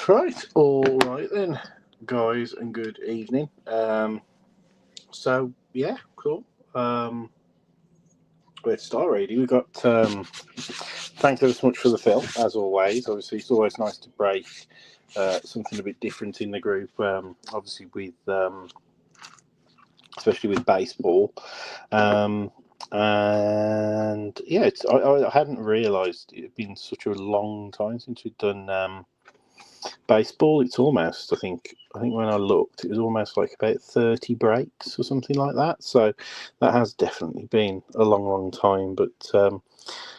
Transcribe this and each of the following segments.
Right, all right then, guys, and good evening. So yeah, cool. Where to start? Really, we got. Thanks ever so much for the film, as always. Obviously, it's always nice to break something a bit different in the group. Obviously, with especially with baseball. And yeah, I hadn't realised it had been such a long time since we'd done baseball. It's almost, I think when I looked, it was almost like about 30 breaks or something like that. So that has definitely been a long time. But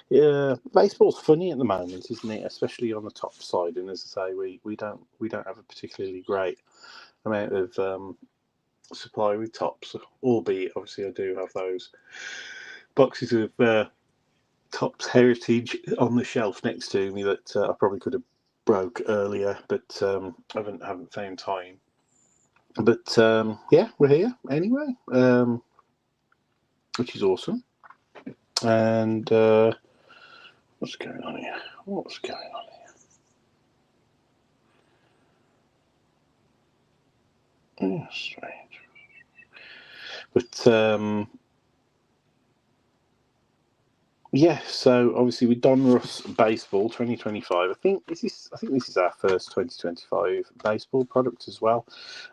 yeah, baseball's funny at the moment, isn't it? Especially on the top side. And as I say, we don't have a particularly great amount of supply with tops. Albeit, obviously, I do have those boxes of Topps Heritage on the shelf next to me that I probably could have broke earlier, but haven't found time. But yeah, we're here anyway, which is awesome. And what's going on here? What's going on here? Yeah, strange. But yeah, so obviously with Donruss Baseball 2025, I think this is our first 2025 baseball product as well.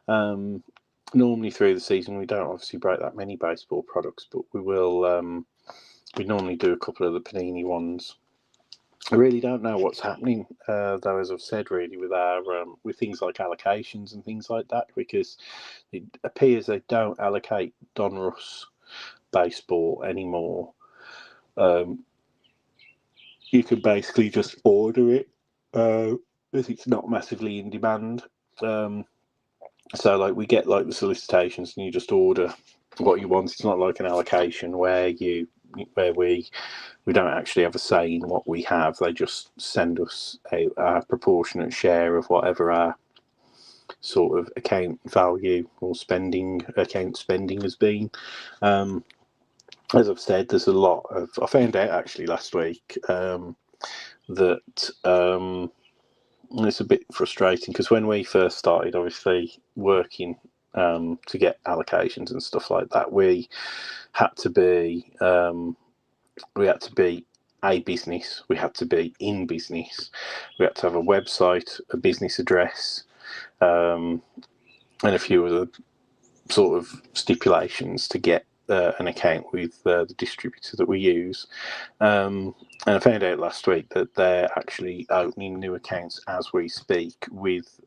Normally through the season we don't obviously break that many baseball products, but we will. We normally do a couple of the Panini ones. I really don't know what's happening, though, as I've said, really with our with things like allocations and things like that, because it appears they don't allocate Donruss Baseball anymore. You can basically just order it if it's not massively in demand. So like we get like the solicitations and you just order what you want. It's not like an allocation where we don't actually have a say in what we have. They just send us a proportionate share of whatever our sort of account value or account spending has been. As I've said, there's a lot of. I found out actually last week that it's a bit frustrating because when we first started, obviously working to get allocations and stuff like that, we had to be a business. We had to be in business. We had to have a website, a business address, and a few other sort of stipulations to get an account with the distributor that we use. And I found out last week that they're actually opening new accounts as we speak with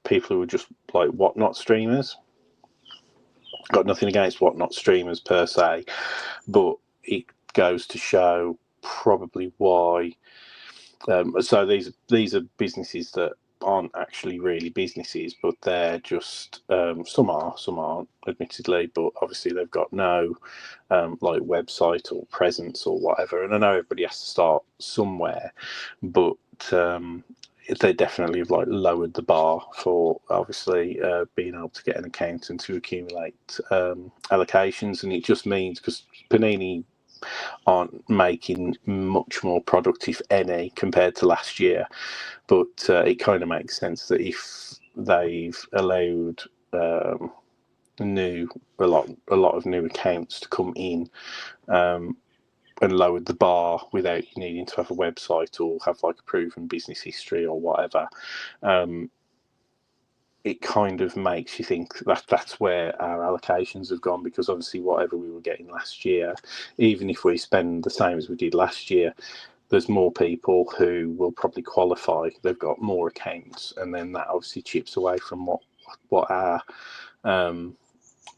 people who are just like whatnot streamers. Got nothing against whatnot streamers per se, but it goes to show probably why. So these are businesses that aren't actually really businesses, but they're just some aren't, admittedly, but obviously they've got no like website or presence or whatever. And I know everybody has to start somewhere, but they definitely have like lowered the bar for obviously being able to get an account and to accumulate allocations. And it just means because Panini aren't making much more product, if any, compared to last year. But it kind of makes sense that if they've allowed a lot of new accounts to come in and lowered the bar without you needing to have a website or have like a proven business history or whatever, it kind of makes you think that that's where our allocations have gone, because obviously whatever we were getting last year, even if we spend the same as we did last year, there's more people who will probably qualify. They've got more accounts, and then that obviously chips away from what our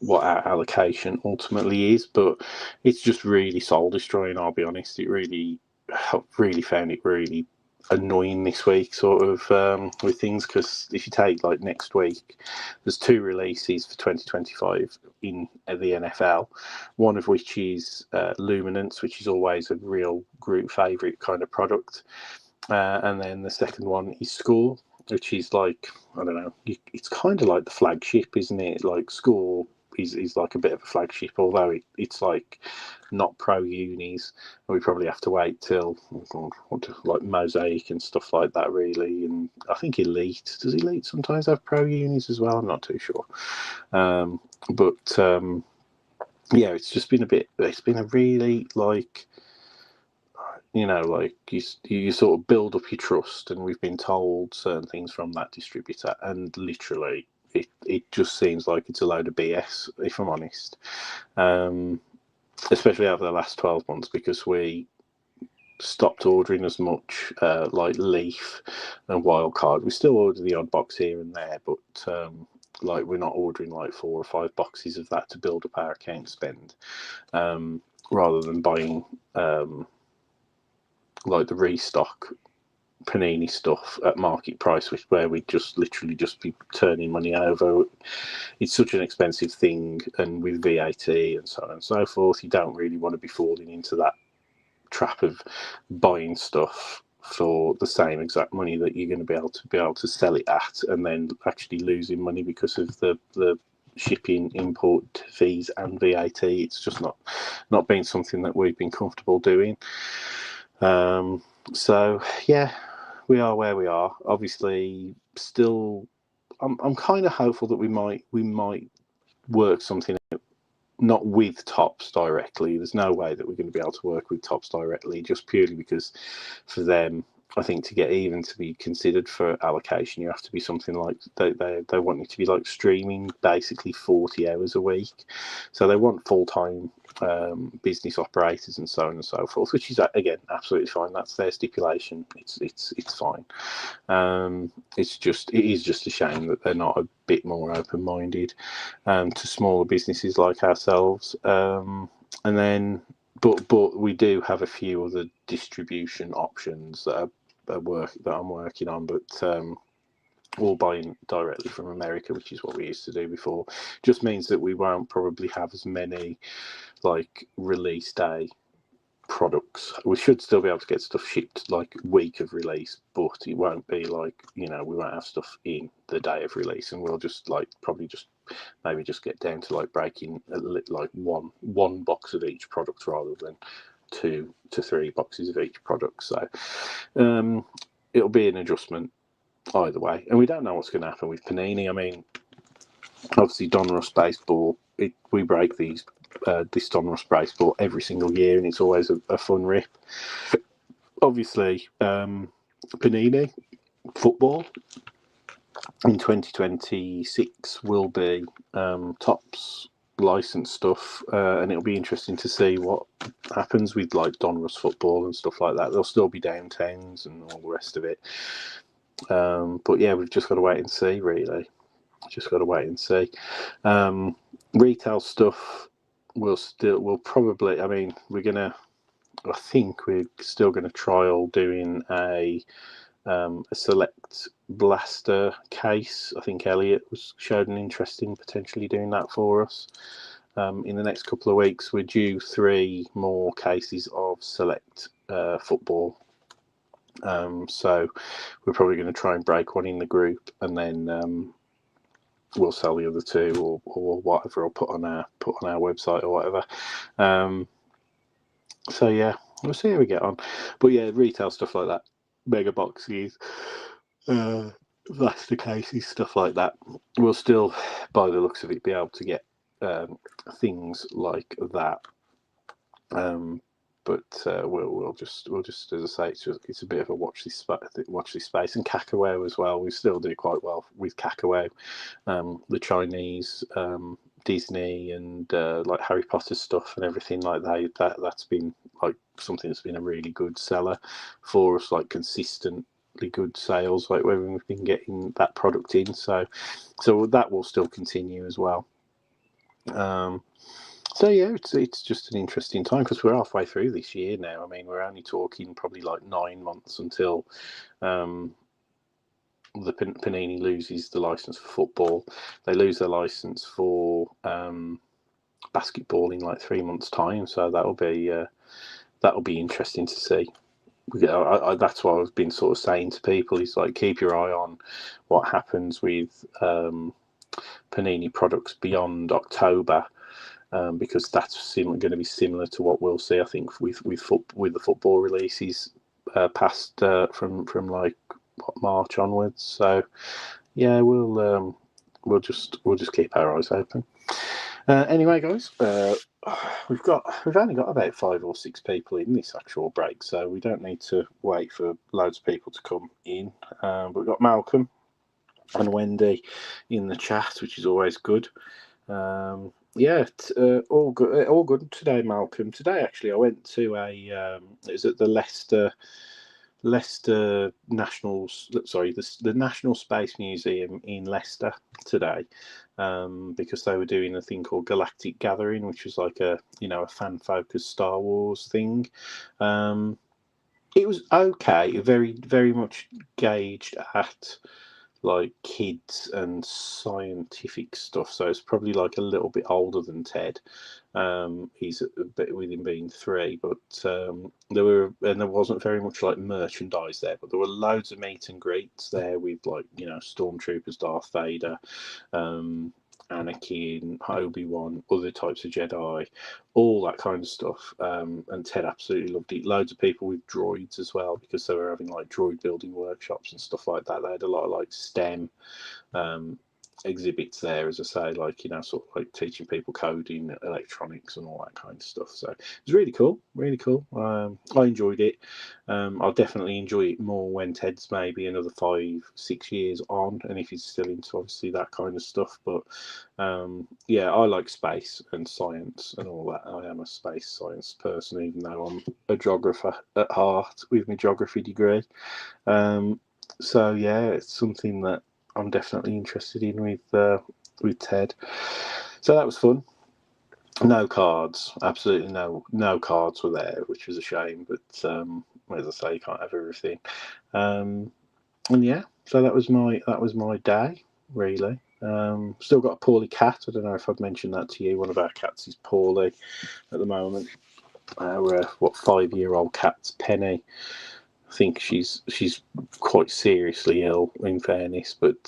allocation ultimately is. But it's just really soul destroying, I'll be honest. It really found it really annoying this week, sort of with things, because if you take like next week, there's 2 releases for 2025 in the NFL, one of which is Luminance, which is always a real group favourite kind of product, and then the second one is Score, which is like, I don't know, it's kind of like the flagship, isn't it? Like Score is like a bit of a flagship, although it's like not pro unis, and we probably have to wait till like Mosaic and stuff like that, really. And I think does Elite sometimes have pro unis as well? I'm not too sure. But yeah, it's just been it's been a really like, like you sort of build up your trust, and we've been told certain things from that distributor, and literally it just seems like it's a load of BS, if I'm honest. Especially over the last 12 months, because we stopped ordering as much like Leaf and Wildcard. We still order the odd box here and there, but like we're not ordering like 4 or 5 boxes of that to build up our account spend, rather than buying like the restock Panini stuff at market price, where we just literally just be turning money over. It's such an expensive thing, and with VAT and so on and so forth, you don't really want to be falling into that trap of buying stuff for the same exact money that you're going to be able to sell it at, and then actually losing money because of the shipping, import fees, and VAT. It's just not been something that we've been comfortable doing. So yeah, we are where we are. Obviously, still, I'm kind of hopeful that we might work something out, not with Topps directly. There's no way that we're going to be able to work with Topps directly, just purely because for them, I think to get even to be considered for allocation, you have to be something like they want you to be like streaming basically 40 hours a week. So they want full-time business operators and so on and so forth, which is again absolutely fine. That's their stipulation. It's fine. It is just a shame that they're not a bit more open-minded to smaller businesses like ourselves. And then, but we do have a few other distribution options that I'm working on, but all buying directly from America, which is what we used to do before. Just means that we won't probably have as many like release day products. We should still be able to get stuff shipped like week of release, but it won't be like, we won't have stuff in the day of release, and we'll just like probably just maybe just get down to like breaking like one box of each product rather than 2 to 3 boxes of each product. So it'll be an adjustment either way, and we don't know what's going to happen with Panini. I mean, obviously Donruss baseball, we break this Donruss baseball every single year, and it's always a fun rip. Obviously, Panini football in 2026 will be Topps licensed stuff, and it'll be interesting to see what happens with like Donruss football and stuff like that. There'll still be downtowns and all the rest of it, but yeah, we've just got to wait and see, really. Just got to wait and see. Retail stuff we'll probably, I mean, I think we're still gonna trial doing a select blaster case. I think Elliot showed an interest in potentially doing that for us. In the next couple of weeks, we're due 3 more cases of select football. So we're probably going to try and break one in the group, and then we'll sell the other 2 or whatever, or put on our website or whatever. So yeah, we'll see how we get on. But yeah, retail stuff like that, mega boxes, blaster cases, stuff like that. We'll still, by the looks of it, be able to get things like that. But we'll just, as I say, it's a bit of a watch this space. And Kakao as well, we still do quite well with Kakao. The Chinese, Disney, and like Harry Potter stuff and everything like that's been like something that's been a really good seller for us, like consistently good sales, like when we've been getting that product in. So that will still continue as well. So yeah, it's just an interesting time, because we're halfway through this year now. I mean, we're only talking probably like 9 months until the Panini loses the license for football. They lose their license for basketball in like 3 months' time. So that'll be interesting to see. That's what I've been sort of saying to people, is like, keep your eye on what happens with Panini products beyond October, because that's going to be similar to what we'll see, I think, with the football releases past from like March onwards. So yeah, we'll just keep our eyes open. Anyway, guys, we've only got about 5 or 6 people in this actual break, so we don't need to wait for loads of people to come in. But we've got Malcolm and Wendy in the chat, which is always good. All good today, Malcolm. Today, actually, I went to it was at the Leicester the National Space Museum in Leicester today, because they were doing a thing called Galactic Gathering, which was like a fan focused Star Wars thing. It was okay, very very much gauged at like kids and scientific stuff, so it's probably like a little bit older than Ted. He's a bit with him being 3, but there wasn't very much like merchandise there, but there were loads of meet and greets there with like stormtroopers, Darth Vader, Anakin, Obi-Wan, other types of Jedi, all that kind of stuff. And Ted absolutely loved it. Loads of people with droids as well, because they were having like droid building workshops and stuff like that. They had a lot of like STEM exhibits there, as I say, like sort of like teaching people coding, electronics, and all that kind of stuff. So it was really cool, really cool. I enjoyed it. I'll definitely enjoy it more when Ted's maybe another 5-6 years on, and if he's still into obviously that kind of stuff. But yeah, I like space and science and all that. I am a space science person, even though I'm a geographer at heart with my geography degree. So yeah, it's something that I'm definitely interested in with Ted. So that was fun. No cards, absolutely no cards were there, which was a shame. But as I say, you can't have everything. And yeah, so that was my day, really. Still got a poorly cat. I don't know if I've mentioned that to you. One of our cats is poorly at the moment. Our 5-year-old cat's Penny. I think she's quite seriously ill, in fairness, but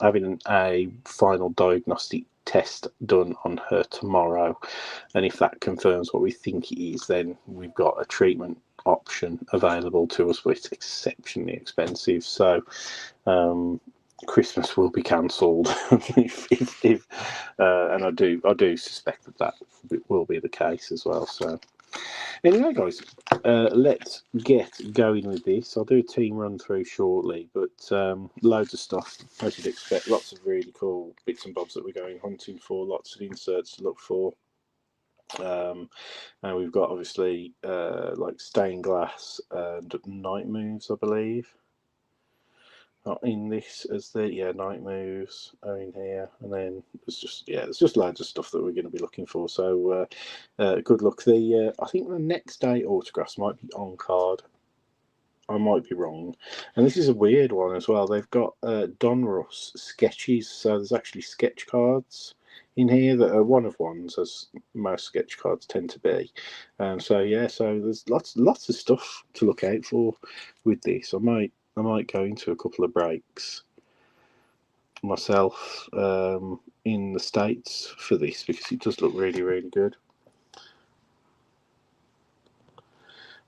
having a final diagnostic test done on her tomorrow, and if that confirms what we think it is, then we've got a treatment option available to us, but it's exceptionally expensive. So Christmas will be cancelled, and I do suspect that will be the case as well. So. Anyway, guys, let's get going with this. I'll do a team run through shortly, but loads of stuff, as you'd expect. Lots of really cool bits and bobs that we're going hunting for, lots of inserts to look for. And we've got obviously like stained glass and night moves, I believe. Not in this as the night moves are in here, and then there's just loads of stuff that we're going to be looking for. So good luck. I think the next day autographs might be on card. I might be wrong, and this is a weird one as well. They've got Donruss sketches, so there's actually sketch cards in here that are one of ones, as most sketch cards tend to be. So there's lots of stuff to look out for with this. I might go into a couple of breaks myself in the States for this, because it does look really, really good.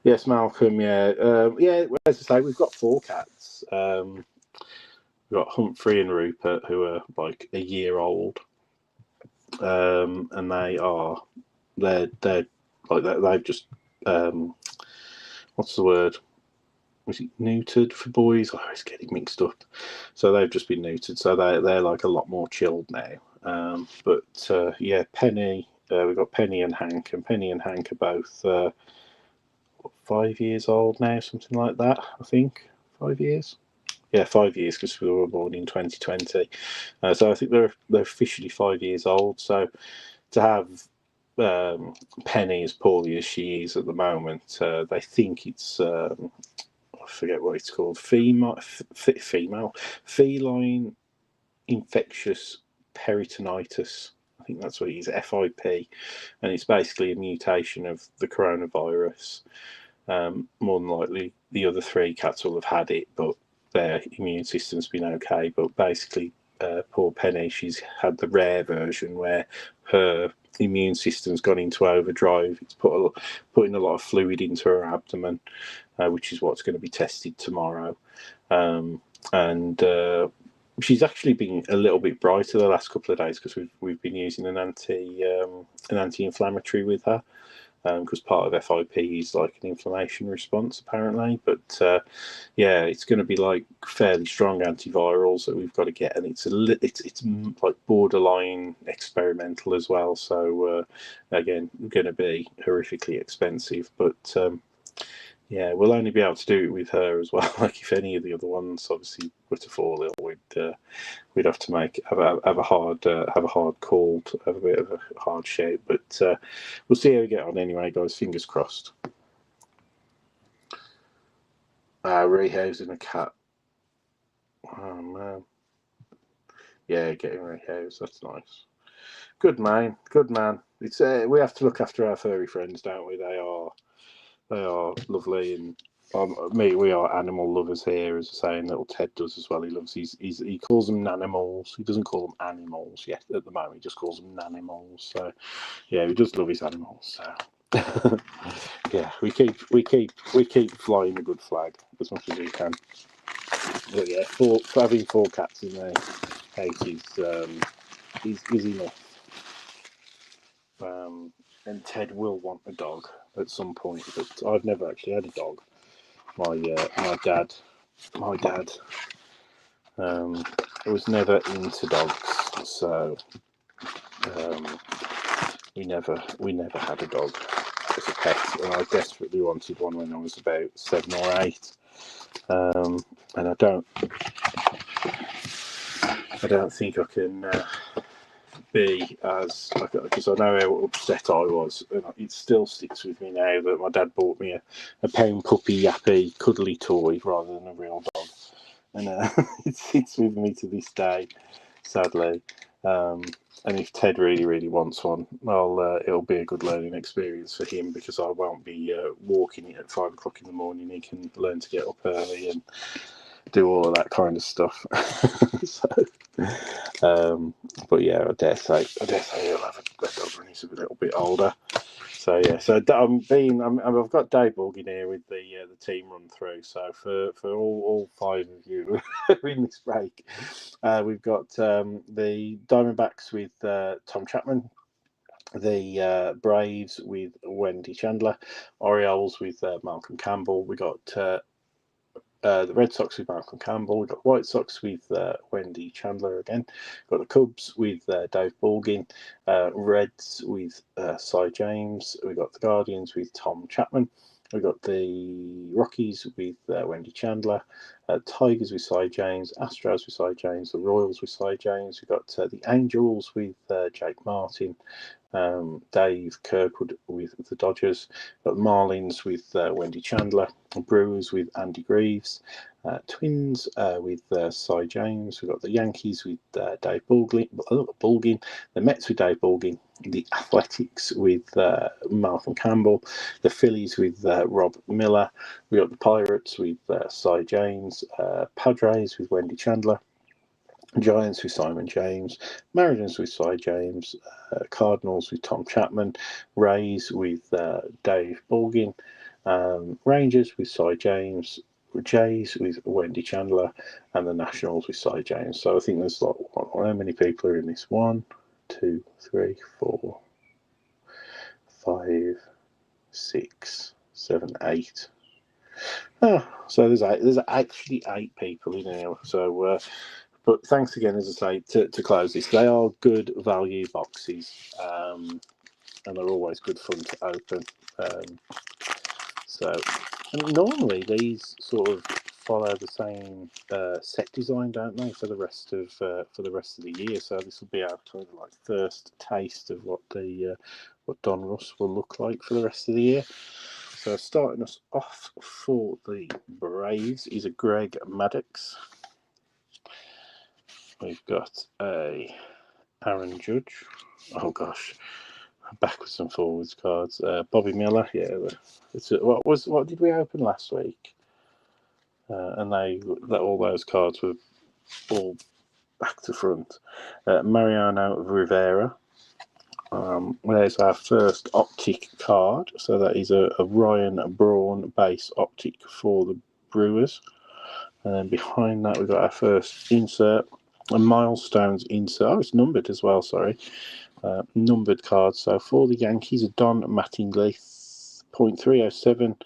Yes, Malcolm, yeah. As I say, we've got 4 cats. We've got Humphrey and Rupert, who are like a year old. And they've just, what's the word? Was it neutered for boys? I always get it mixed up. So they've just been neutered, so they're like a lot more chilled now. Penny, we've got Penny and Hank, and Penny and Hank are both 5 years old now, something like that. I think 5 years. Yeah, 5 years, because we were born in 2020. So I think they're officially 5 years old. So to have Penny as poorly as she is at the moment, they think it's I forget what it's called, feline infectious peritonitis. I think that's what it is, FIP, and it's basically a mutation of the coronavirus. More than likely, the other 3 cats will have had it, but their immune system's been okay. But basically, poor Penny, she's had the rare version where her immune system's gone into overdrive. It's putting a lot of fluid into her abdomen, which is what's going to be tested tomorrow. And she's actually been a little bit brighter the last couple of days because we've been using an anti-inflammatory with her. Because part of FIP is like an inflammation response, apparently. But yeah, it's going to be like fairly strong antivirals that we've got to get, and it's like borderline experimental as well. So again, going to be horrifically expensive, but yeah, we'll only be able to do it with her as well. Like if any of the other ones obviously were to fall ill, we'd have to have a hard call, to have a bit of a hard shape. But we'll see how we get on anyway, guys. Fingers crossed. Rehousing a cat. Oh man. Yeah, getting rehoused. That's nice. Good man. Good man. It's we have to look after our furry friends, don't we? They are lovely, and we are animal lovers here, as I say, and little Ted does as well. He calls them nanimals. He doesn't call them animals yet at the moment. He just calls them nanimals. So yeah, he does love his animals. So yeah, we keep flying the good flag as much as we can. But yeah, having 4 cats in the house is enough. And Ted will want a dog at some point, but I've never actually had a dog. My dad was never into dogs, so we never had a dog as a pet, and I desperately wanted one when I was about 7 or 8, and I don't think I can be as, because I know how upset I was, and it still sticks with me now that my dad bought me a pound puppy yappy cuddly toy rather than a real dog, and it sits with me to this day, sadly. And if Ted really wants one, well, it'll be a good learning experience for him, because I won't be walking it at 5 o'clock in the morning. He can learn to get up early and do all of that kind of stuff. So, but yeah, I dare say he'll have a dog when he's a little bit older. So yeah, so I've got Dave Borgin here with the team run through. So for all 5 of you who are in this break, we've got the Diamondbacks with Tom Chapman, the Braves with Wendy Chandler, Orioles with Malcolm Campbell. We got the Red Sox with Malcolm Campbell. We've got the White Sox with Wendy Chandler again. We've got the Cubs with Dave Borgin. Reds with Cy James. We've got the Guardians with Tom Chapman. We've got the Rockies with Wendy Chandler. Tigers with Cy James. Astros with Cy James. The Royals with Cy James. We've got the Angels with Jake Martin. Dave Kirkwood with the Dodgers, got the Marlins with Wendy Chandler, Brewers with Andy Greaves, Twins with Cy James. We've got the Yankees with Dave Bulgin, the Mets with Dave Bulgin, the Athletics with Malcolm Campbell, the Phillies with Rob Miller. We got the Pirates with Cy James, Padres with Wendy Chandler, Giants with Simon James, Mariners with Cy James, Cardinals with Tom Chapman, Rays with Dave Borgin, Rangers with Cy James, Jays with Wendy Chandler, and the Nationals with Cy James. So I think there's like, how many people are in this? 1, 2, 3, 4, 5, 6, 7, 8. So there's actually 8 people in here. So but thanks again, as I say, to close this. They are good value boxes, and they're always good fun to open. And normally these sort of follow the same set design, don't they, for the rest of the year? So this will be our kind of like first taste of what Donruss will look like for the rest of the year. So starting us off for the Braves is a Greg Maddux. We've got a Aaron Judge. Oh gosh, backwards and forwards cards. Bobby Miller. Yeah, what did we open last week? And all those cards were all back to front. Mariano Rivera. There's our first optic card. So that is a Ryan Braun base optic for the Brewers. And then behind that, we've got our first insert, a milestones insert. Oh, it's numbered as well, sorry. Numbered card. So for the Yankees, a Don Mattingly, .307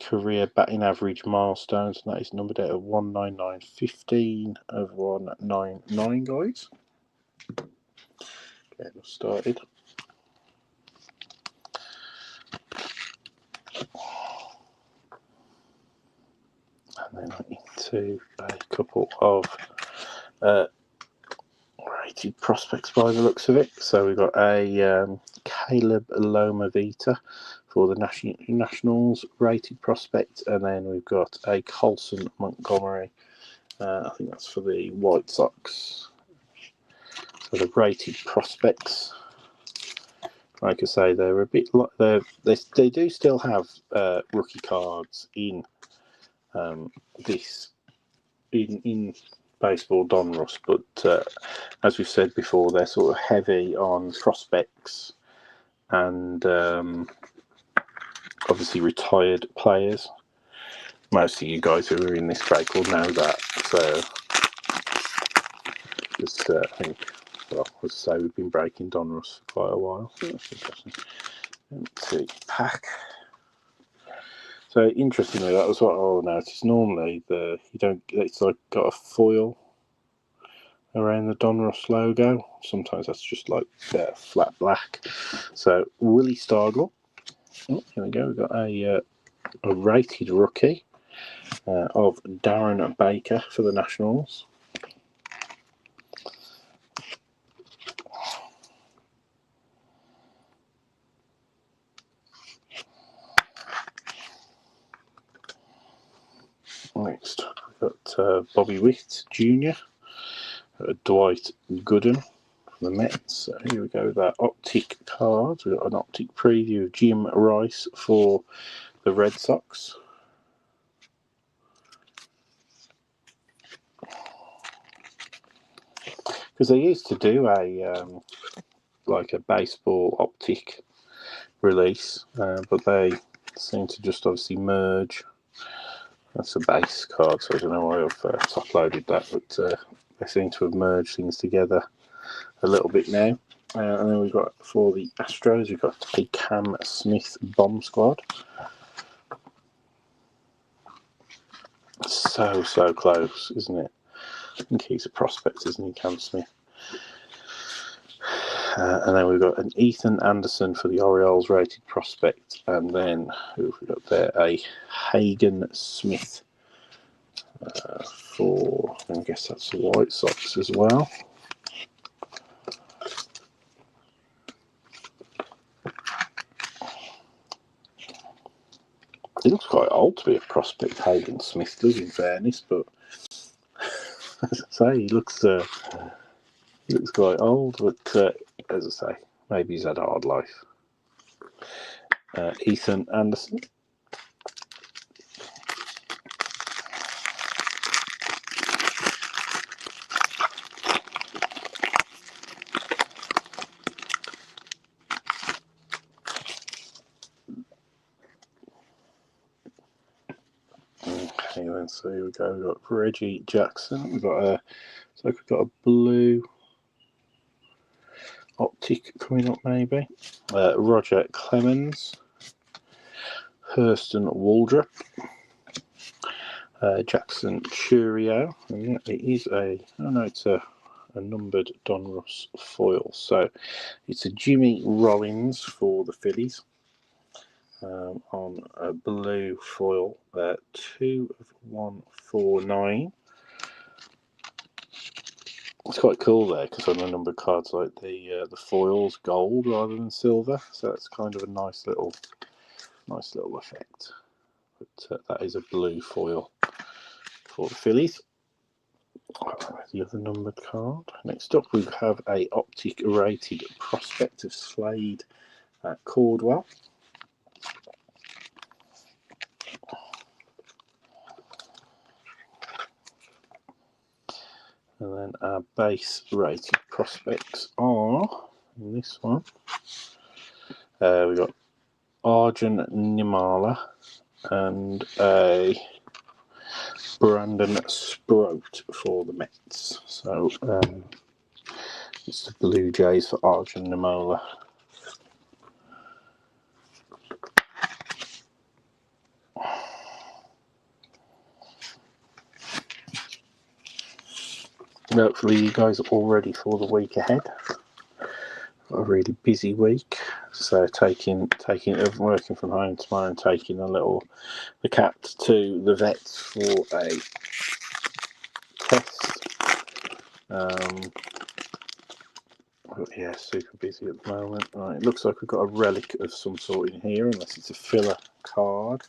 career batting average milestones, and that is numbered out of 19915 of 199, guys. Okay, we've started. And then into a couple of rated prospects by the looks of it. So we've got a Caleb Lomavita for the Nationals rated prospect, and then we've got a Colson Montgomery. I think that's for the White Sox. So the rated prospects, like I say, they're a bit like they do still have rookie cards in this in baseball Donruss, but as we've said before, they're sort of heavy on prospects and obviously retired players. Most of you guys who are in this break will know that. So just I think, well, as I say, we've been breaking Donruss for quite a while. So that's interesting. Empty pack. So interestingly, that was what I noticed. Normally, it's like got a foil around the Donruss logo. Sometimes that's just like flat black. So Willie Stargell. Oh, here we go. We've got a rated rookie of Darren Baker for the Nationals. Next, we've got Bobby Witt Jr., Dwight Gooden from the Mets. So here we go with that optic card. We've got an optic preview of Jim Rice for the Red Sox. Because they used to do a like a baseball optic release, but they seem to just obviously merge. That's a base card, so I don't know why I've uploaded that, but they seem to have merged things together a little bit now. And then we've got for the Astros, we've got a Cam Smith bomb squad. So close, isn't it? I think he's a prospect, isn't he, Cam Smith? And then we've got an Ethan Anderson for the Orioles rated prospect, and then who have we got there? A Hagen Smith for, I guess that's the White Sox as well. He looks quite old to be a prospect, Hagen Smith does, in fairness, but as I say, he looks quite old, but as I say, maybe he's had a hard life. Ethan Anderson. Okay, then so here we go. We've got Reggie Jackson. We've got a blue optic coming up, maybe. Roger Clemens, Hurston Waldrop, Jackson Churio, and it is it's a numbered Donruss foil. So it's a Jimmy Rollins for the Phillies. On a blue foil, 2 of 149. It's quite cool there because on the numbered cards, like the foil's gold rather than silver, so it's kind of a nice little effect. But that is a blue foil for the Phillies. The other numbered card. Next up, we have a optic rated prospect of Slade Cordwell. And then our base rated prospects are, in this one, we've got Arjun Nimala and a Brandon Sproat for the Mets. So it's the Blue Jays for Arjun Nimala. Hopefully you guys are all ready for the week ahead. A really busy week, so working from home tomorrow and taking the cat to the vets for a test. But yeah, super busy at the moment. Right, it looks like we've got a relic of some sort in here, unless it's a filler card.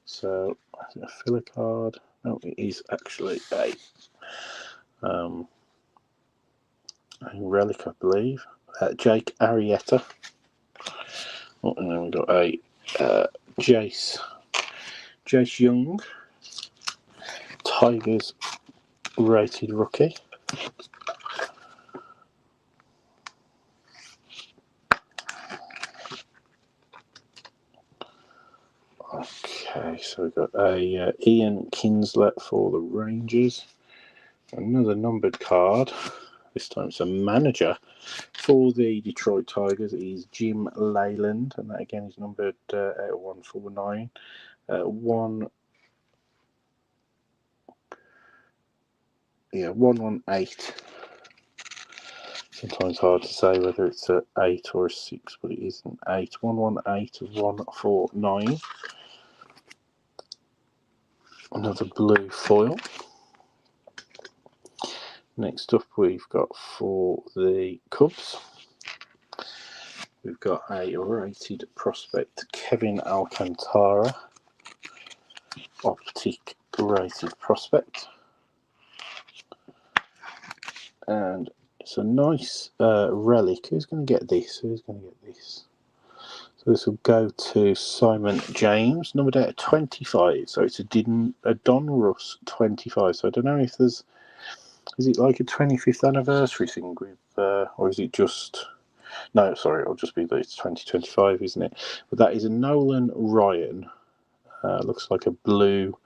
So, is it a filler card? No, it is actually a relic, I believe. Jake Arrieta. Oh, and then we've got a Jace Young, Tigers rated rookie. Okay, so we've got a Ian Kinsler for the Rangers. Another numbered card. This time it's a manager for the Detroit Tigers. He's Jim Leyland, and that again is numbered out of 149. 118. Sometimes hard to say whether it's an 8 or a 6, but it is an 8. 118 of 149. Another blue foil. Next up, we've got for the Cubs, we've got a rated prospect, Kevin Alcantara, optic rated prospect, and it's a nice relic. Who's going to get this? So this will go to Simon James, numbered out of 25. So it's a Donruss 25. So I don't know if is it like a 25th anniversary thing with, or is it just? No, sorry, it'll just be that it's 2025, isn't it? But that is a Nolan Ryan. Looks like a blue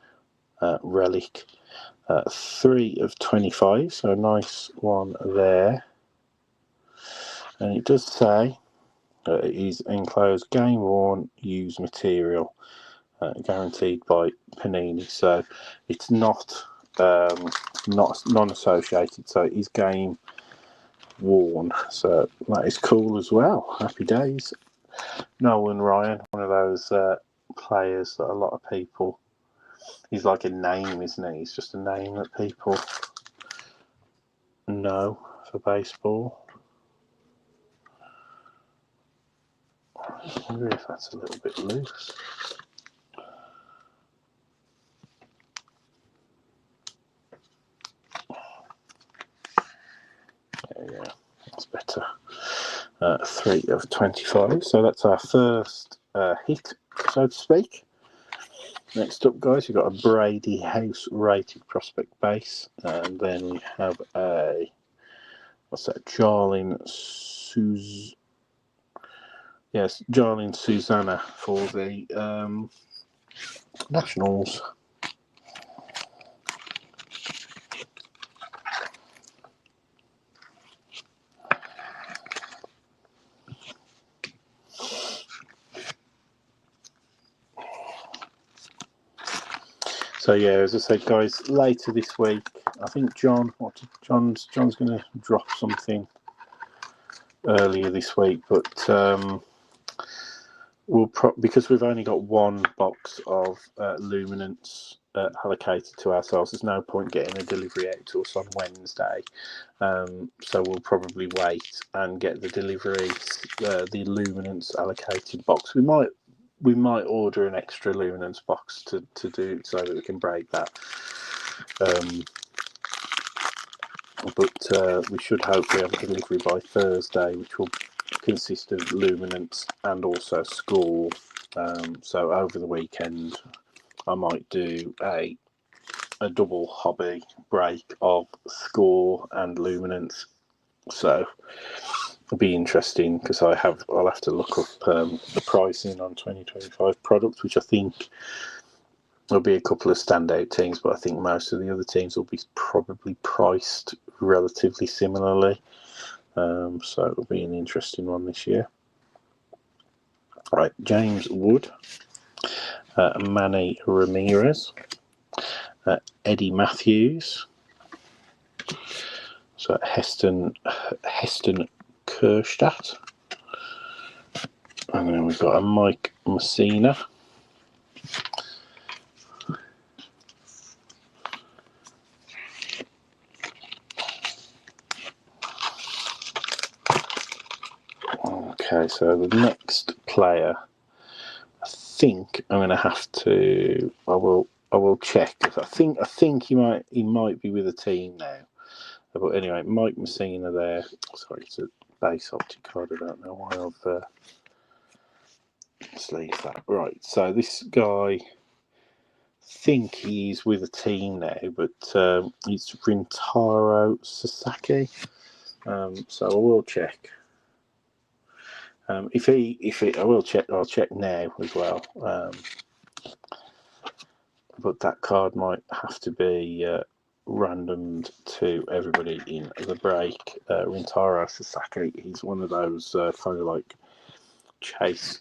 relic. 3 of 25, so a nice one there. And it does say it is enclosed game worn used material, guaranteed by Panini. So it's not non-associated, so it is game worn. So that is cool as well. Happy days. Nolan Ryan, one of those players that a lot of people, he's like a name, isn't he? He's just a name that people know for baseball. I wonder if that's a little bit loose. Yeah, that's better. 3 of 25. So that's our first hit, so to speak. Next up, guys, we've got a Brady House rated prospect base, and then we have a Jarlin Susanna for the Nationals. So yeah, as I said, guys, later this week, I think John's going to drop something earlier this week, but because we've only got one box of luminance allocated to ourselves, there's no point getting a delivery out to us on Wednesday. So we'll probably wait and get the delivery, the luminance allocated box. We might order an extra luminance box to do so that we can break that. But we should hopefully have a delivery by Thursday, which will consist of luminance and also score. So over the weekend, I might do a a double hobby break of Score and Luminance. So it'll be interesting because I'll have to look up the pricing on 2025 products, which I think there'll be a couple of standout teams, but I think most of the other teams will be probably priced relatively similarly. So it'll be an interesting one this year. Right, James Wood, Manny Ramirez, Eddie Matthews, so Heston Kerstadt, and then we've got a Mike Messina. Okay, so the next player, I think I'm going to have to. I will check. I think he might be with a team now. But anyway, Mike Messina there. Sorry, it's a base optic card. I don't know why I've let's leave that. Right, so this guy, I think he's with a team now, but it's Rintaro Sasaki. So I will check. If I will check. I'll check now as well. But that card might have to be randomed to everybody in the break. Rintaro Sasaki, he's one of those kind of like chase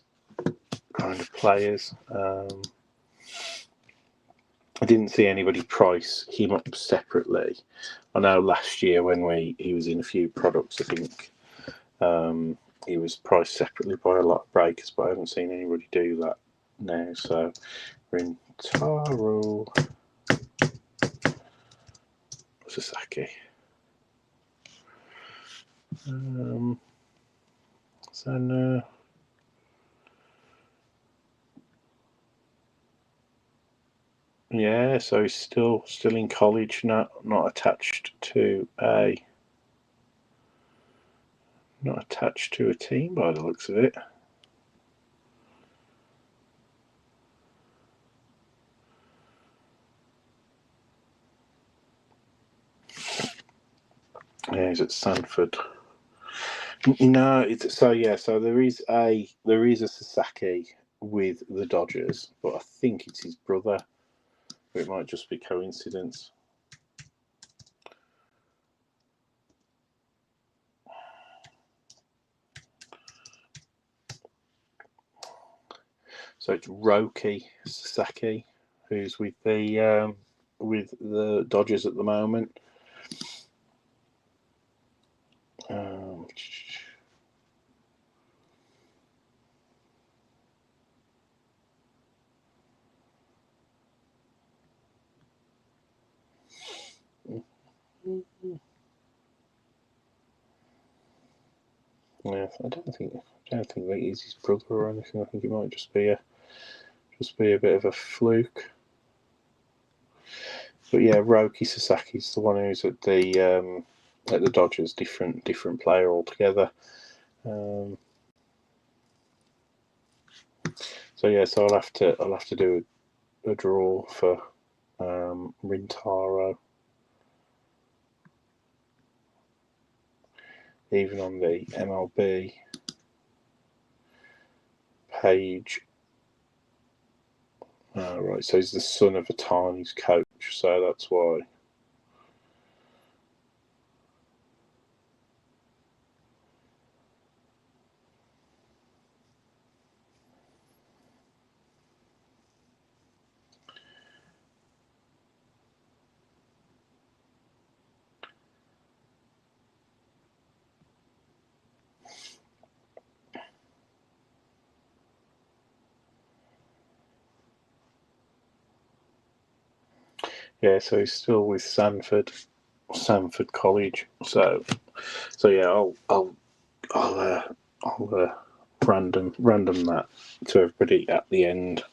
kind of players. I didn't see anybody price him up separately. I know last year when he was in a few products, I think he was priced separately by a lot of breakers, but I haven't seen anybody do that now. So Rintaro Sasaki. So no. Yeah, so he's still in college, not attached to a team by the looks of it. Yeah, he's at Sanford. No, so there is a Sasaki with the Dodgers, but I think it's his brother. It might just be coincidence. So it's Roki Sasaki, who's with the Dodgers at the moment. Yeah, I don't think that he's his brother or anything. I think it might just be a bit of a fluke. But yeah, Roki Sasaki's the one who's at the Dodgers. Different player altogether. So yeah, so I'll have to do a draw for Rintaro. Even on the MLB page. Right, so he's the son of Atani's coach, so that's why. Yeah, so he's still with Sanford College. So yeah, I'll random that to everybody at the end.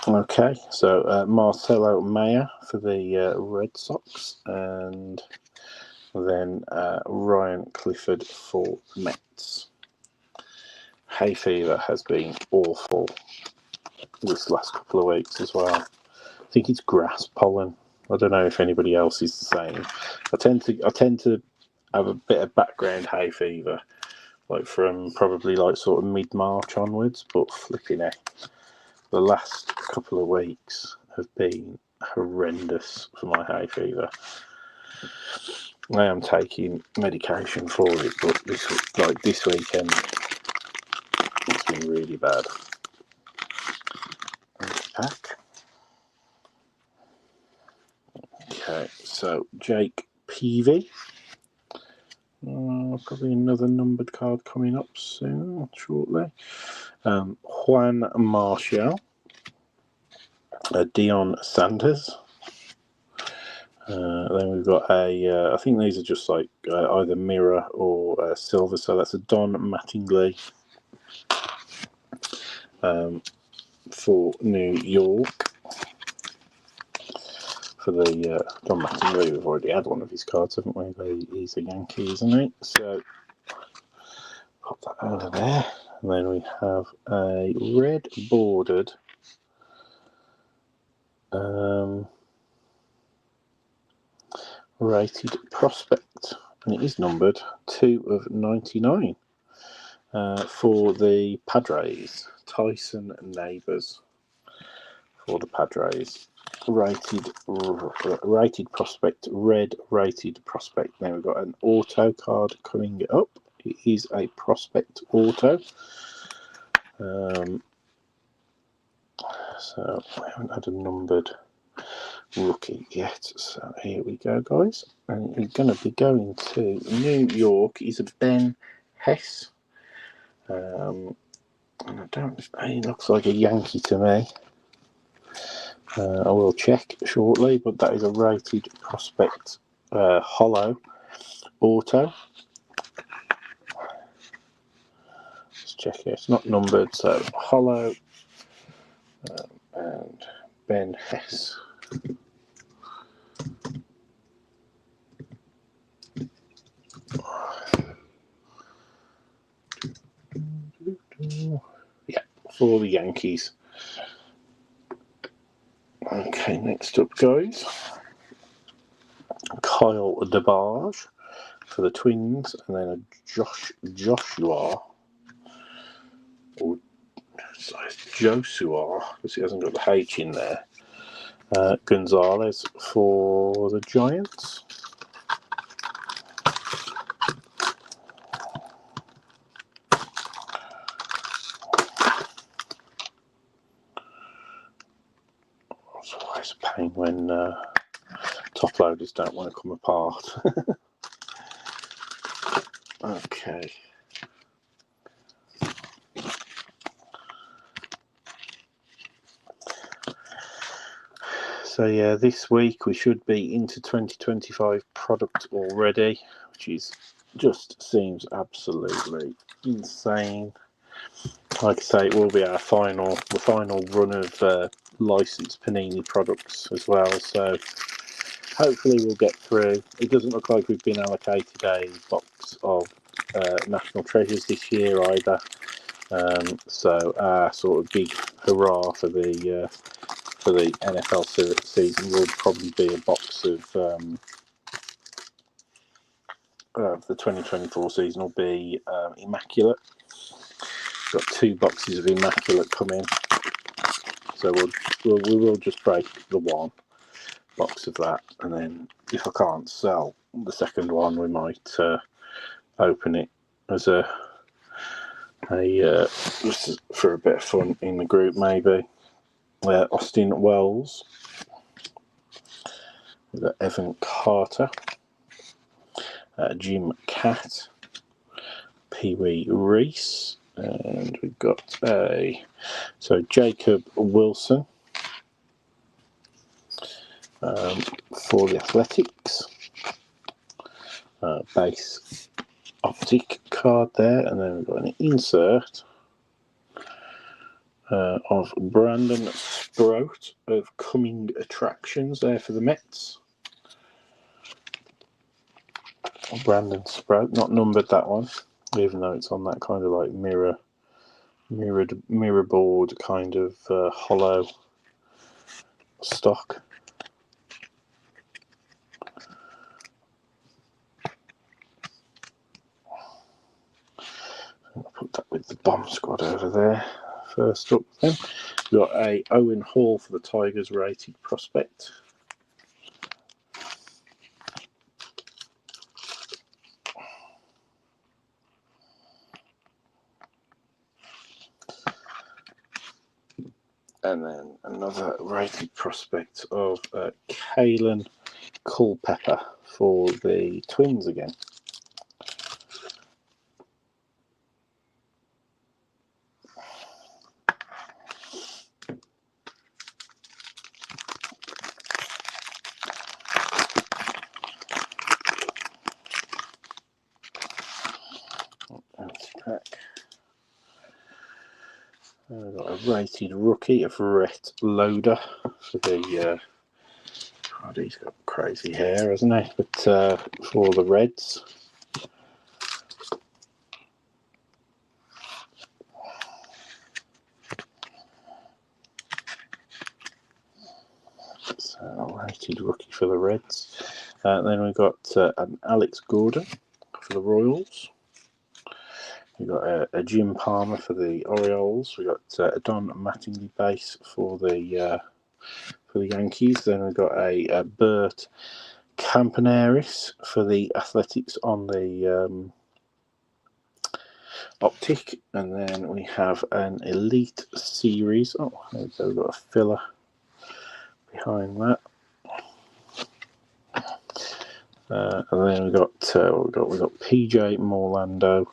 Okay, so Marcelo Mayer for the Red Sox, and then Ryan Clifford for the Mets. Hay fever has been awful this last couple of weeks as well. think it's grass pollen. I don't know if anybody else is the same. I tend to have a bit of background hay fever, like from probably like sort of mid-March onwards, but flipping heck, the last couple of weeks have been horrendous for my hay fever. I am taking medication for it, but this weekend it's been really bad. Pack. Okay, so Jake Peavy. Probably another numbered card coming up soon, shortly. Juan Martial. Dion Sanders. Then we've got I think these are just like either mirror or silver, so that's a Don Mattingly for New York. For the Don Mattingly, we've already had one of his cards, haven't we? He's a Yankee, isn't he? So pop that over there. And then we have a red bordered rated prospect, and it is numbered 2/99 for the Padres. Tyson Neighbors for the Padres. Rated prospect, red rated prospect. Now we've got an auto card coming up. It is a prospect auto. So I haven't had a numbered rookie yet. So here we go, guys. And we're going to be going to New York. He's a Ben Hess. And he looks like a Yankee to me. I will check shortly, but that is a rated prospect hollow auto. Let's check it. It's not numbered, so hollow and Ben Hess. Yeah, for the Yankees. Okay, next up, guys. Kyle DeBarge for the Twins, and then a Joshua, or Joshua, because he hasn't got the H in there. Gonzalez for the Giants. It's always a pain when top loaders don't want to come apart. Okay. So yeah, this week we should be into 2025 product already, which is just seems absolutely insane. Like I say, it will be the final run of licensed Panini products as well. So hopefully we'll get through. It doesn't look like we've been allocated a box of National Treasures this year either. So our sort of big hurrah for the NFL season will probably be a box of the 2024 season will be Immaculate. Got 2 boxes of Immaculate coming, so we will just break the one box of that, and then if I can't sell the second one, we might open it as a just for a bit of fun in the group, maybe. Austin Wells, we've got Evan Carter, Jim Catt, Pee Wee Reese, and we've got Jacob Wilson for the Athletics. Base optic card there, and then we've got an insert of Brandon Sprout of Coming Attractions there for the Mets. Brandon Sprout, not numbered, that one, even though it's on that kind of like mirror board kind of hollow stock. I'll put that with the bomb squad over there. First up then, we've got a Owen Hall for the Tigers rated prospect. And then another rated prospect of Kalen Culpepper for the Twins again. We've got a rated rookie of Rhett Loader for the. God, he's got crazy hair, hasn't he? But for the Reds. So, rated rookie for the Reds. Then we've got an Alex Gordon for the Royals. We've got a Jim Palmer for the Orioles. We've got a Don Mattingly base for the Yankees. Then we've got a Bert Campaneris for the Athletics on the optic. And then we have an Elite Series. Oh, there we go. We've got a filler behind that. And then we've got PJ Morlando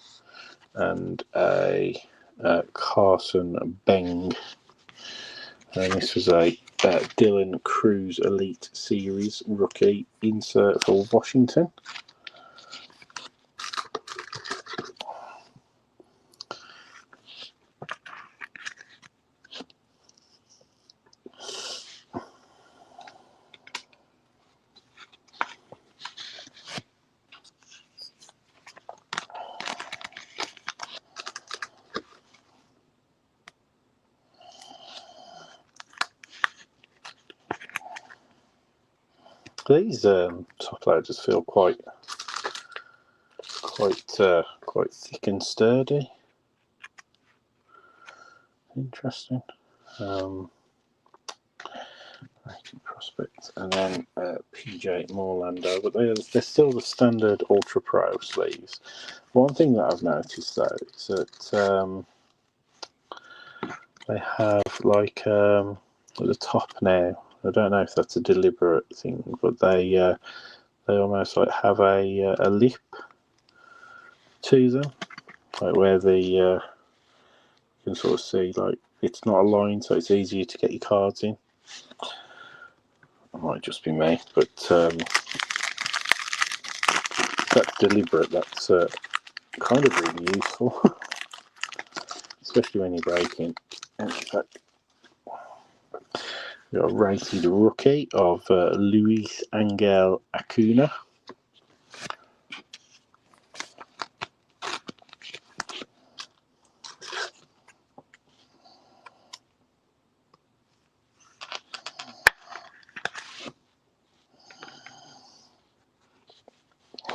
and a Carson Beng. And this was a Dylan Cruz Elite Series rookie insert for Washington. These top loaders feel quite thick and sturdy. Interesting. Rated prospect, and then PJ Morlando, but they're still the standard Ultra Pro sleeves. One thing that I've noticed though is that they have like at the top now. I don't know if that's a deliberate thing, but they almost like have a lip to them, like where you can sort of see like it's not aligned, so it's easier to get your cards in. It might just be me, but that's deliberate. That's kind of really useful, especially when you're breaking. In fact, we've got a rated rookie of Luis Angel Acuna.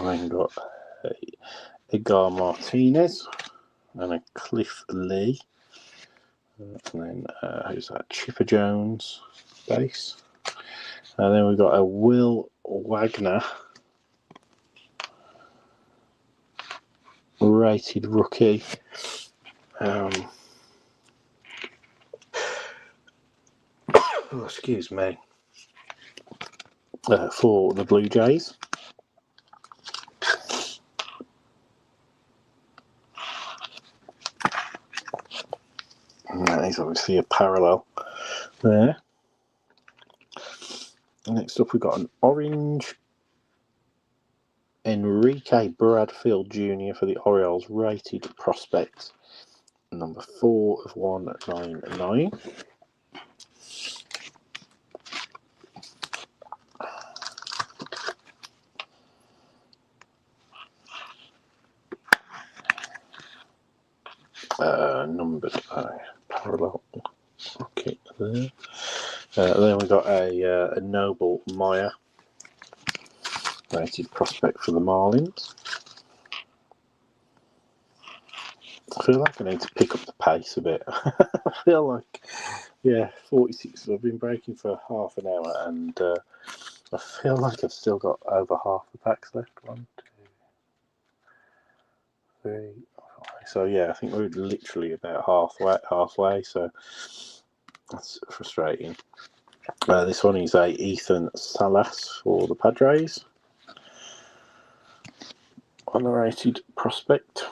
Then got Edgar Martinez and a Cliff Lee. And then who's that? Chipper Jones base. And then we've got a Will Wagner rated rookie. Excuse me. For the Blue Jays. And that is obviously a parallel there. Next up, we've got an orange Enrique Bradfield Jr. for the Orioles rated prospect, number 4 of 199. Numbered parallel. Okay, there. Then we got a Noble Meyer rated prospect for the Marlins. I feel like I need to pick up the pace a bit. I feel like, yeah, 46. I've been breaking for half an hour, and I feel like I've still got over half the packs left. 1, 2, 3, 4. So yeah, I think we're literally about halfway. So that's frustrating. This one is a Ethan Salas for the Padres, underrated prospect.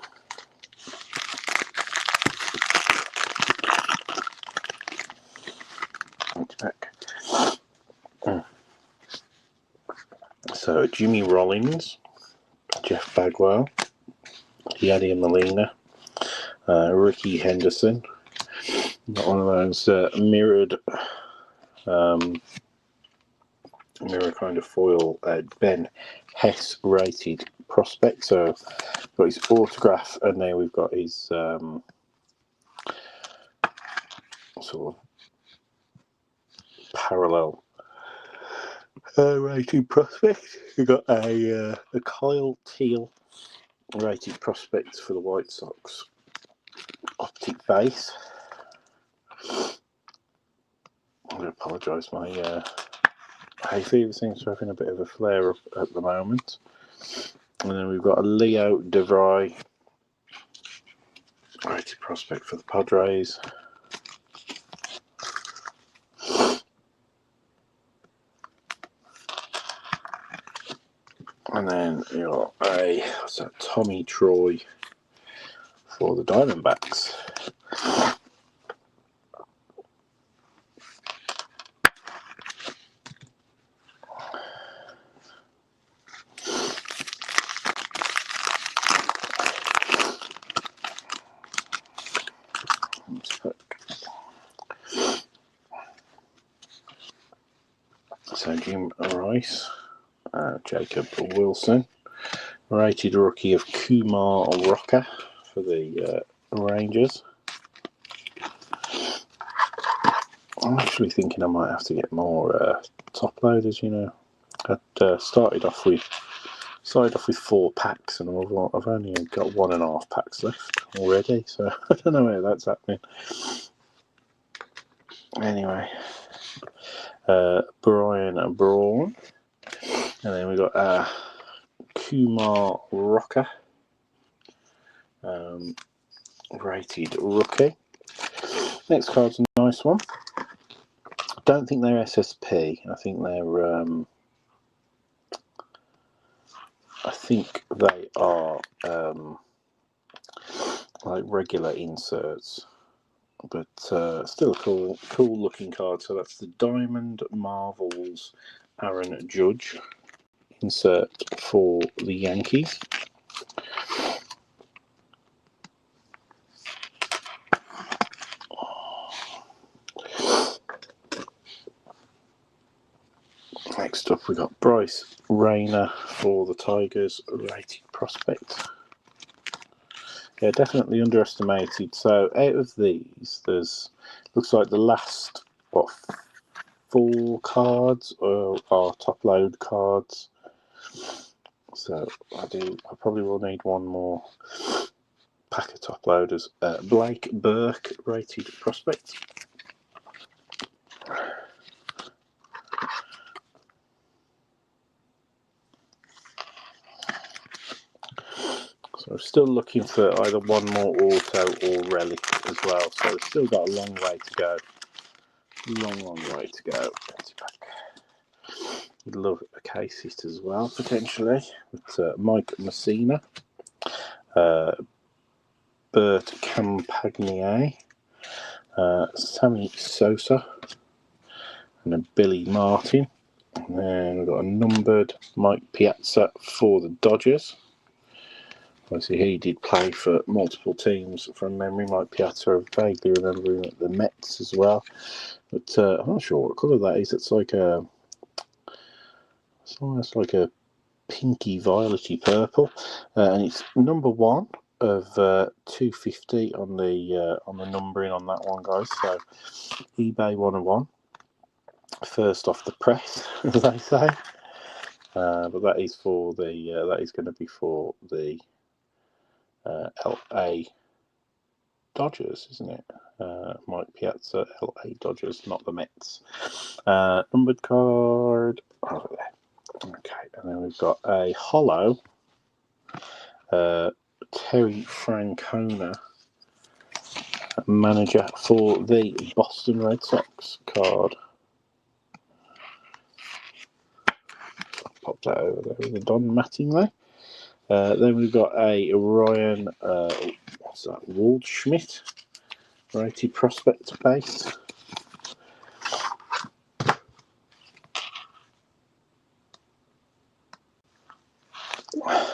So Jimmy Rollins, Jeff Bagwell, Yadier Molina, Ricky Henderson. Got one of those mirror kind of foil Ben Hess rated prospect. So got his autograph, and now we've got his sort of parallel rated prospect. We've got a Kyle Teal rated prospect for the White Sox, optic base. I'm going to apologise, my hay fever seems to be having a bit of a flare up at the moment. And then we've got a Leo DeVry rated prospect for the Padres. And then you got a Tommy Troy for the Diamondbacks. So Jim Rice, Jacob Wilson, rated rookie of Kumar Rocker for the Rangers. I'm actually thinking I might have to get more top loaders. You know, I started off with 4 packs, and I've only got 1.5 packs left already. So I don't know how that's happening. Anyway, Brian Braun, and then we got Kumar Rocker, rated rookie. Next card's a nice one. I don't think they're SSP. I think they are like regular inserts, but still a cool looking card. So that's the Diamond Marvels Aaron Judge insert for the Yankees. Next up, we got Bryce Rayner for the Tigers, rated prospect. Yeah, definitely underestimated. So out of these, looks like the last 4 cards are top load cards. So I probably will need one more pack of top loaders. Blake Burke, rated prospect. So I'm still looking for either one more auto or relic as well. So we've still got a long way to go. Long way to go. We'd love a case hit as well, potentially. But Mike Messina, Bert Campagnier, Sammy Sosa, and a Billy Martin. And then we've got a numbered Mike Piazza for the Dodgers. Obviously, he did play for multiple teams from memory. Mike Piazza, I vaguely remember him at the Mets as well. But I'm not sure what colour that is. It's almost like a pinky violety purple, and it's number 1 of 250 on the numbering on that one, guys. So eBay 101. first off the press, as they say. But that is for the that is going to be for the LA Dodgers, isn't it? Mike Piazza, LA Dodgers, not the Mets. Numbered card over there. Okay, and then we've got a hollow Terry Francona, manager for the Boston Red Sox card. Pop that over there with the Don Mattingly. Then we've got a Ryan what's that? Waldschmidt, righty prospect base.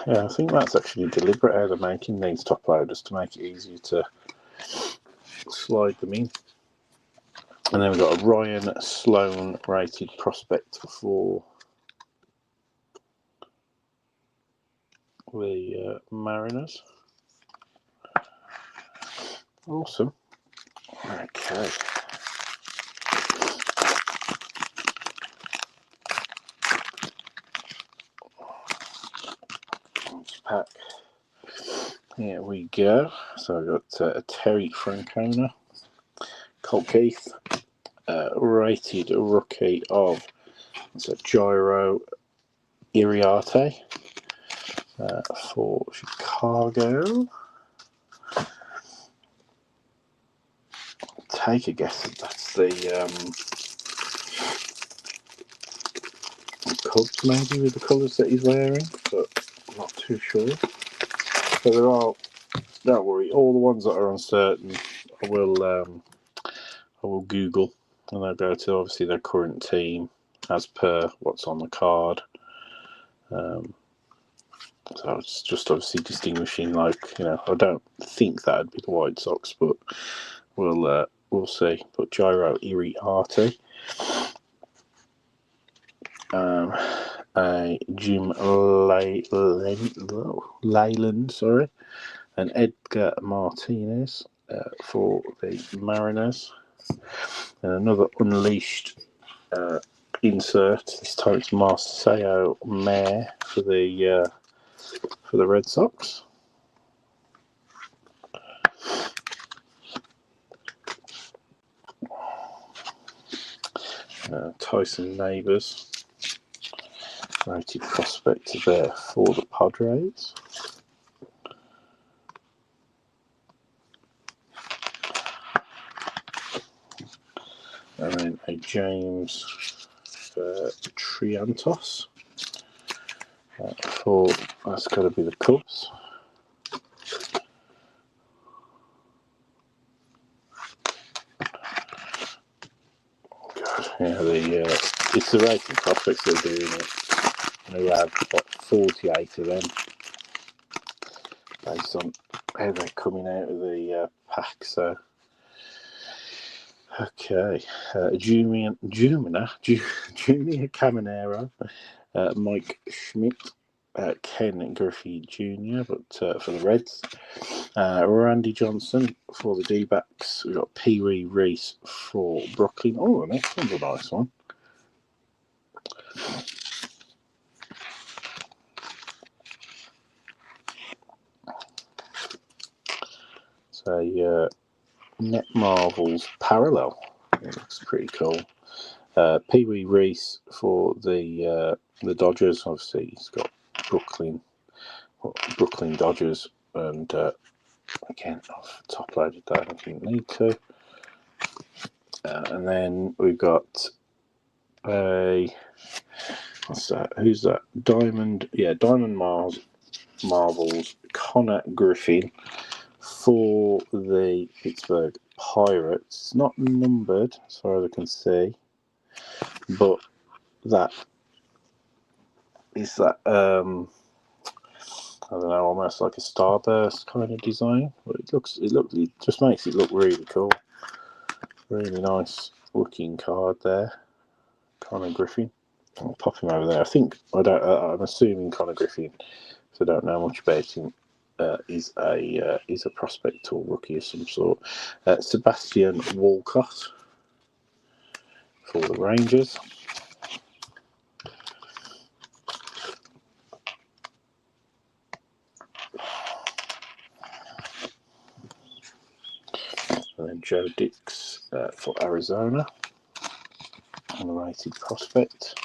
Yeah, I think that's actually deliberate how they're making these top loaders to make it easier to slide them in. And then we've got a Ryan Sloan rated prospect for the Mariners. Awesome. Okay. Pack. Here we go. So I've got a Terry Francona, Colt Keith, rated rookie of Gyro Iriarte for Chicago. Take a guess that that's the Cubs, maybe, with the colours that he's wearing, but I'm not too sure. So there are, don't worry, all the ones that are uncertain, I will Google, and I'll go to obviously their current team as per what's on the card. So it's just obviously distinguishing, like, you know, I don't think that'd be the White Sox, but we'll see. But Gyro Iriarte, a Jim Leyland, sorry, and Edgar Martinez for the Mariners, and another Unleashed insert. This time it's Marcelo Mayer for the Red Sox. Tyson Neighbors, rated prospect there for the Padres. And then a James Triantos for, that's got to be the Cubs. Yeah, it's the rated prospects that are doing it. And we have got 48 of them based on how they're coming out of the pack. So, okay, Junior Caminero, Mike Schmidt, Ken Griffey Jr., but for the Reds. Randy Johnson for the D-backs. We've got Pee Wee Reese for Brooklyn. Oh, the next one's a nice one. So, Net Marvels Parallel. It looks pretty cool. Pee Wee Reese for the Dodgers. Obviously, he's got Brooklyn Dodgers, and again, I've top loaded that. I didn't need to. And then we've got a, what's that? Who's that? Diamond Marvels Connor Griffin for the Pittsburgh Pirates. It's not numbered, as far as I can see, but that is that I don't know, almost like a starburst kind of design. But it just makes it look really cool. Really nice looking card there. Connor Griffin. I'll pop him over there. I'm assuming Connor Griffin, because I don't know much about him, is a prospect or rookie of some sort. Sebastian Walcott for the Rangers. And then Joe Dix for Arizona, underrated prospect.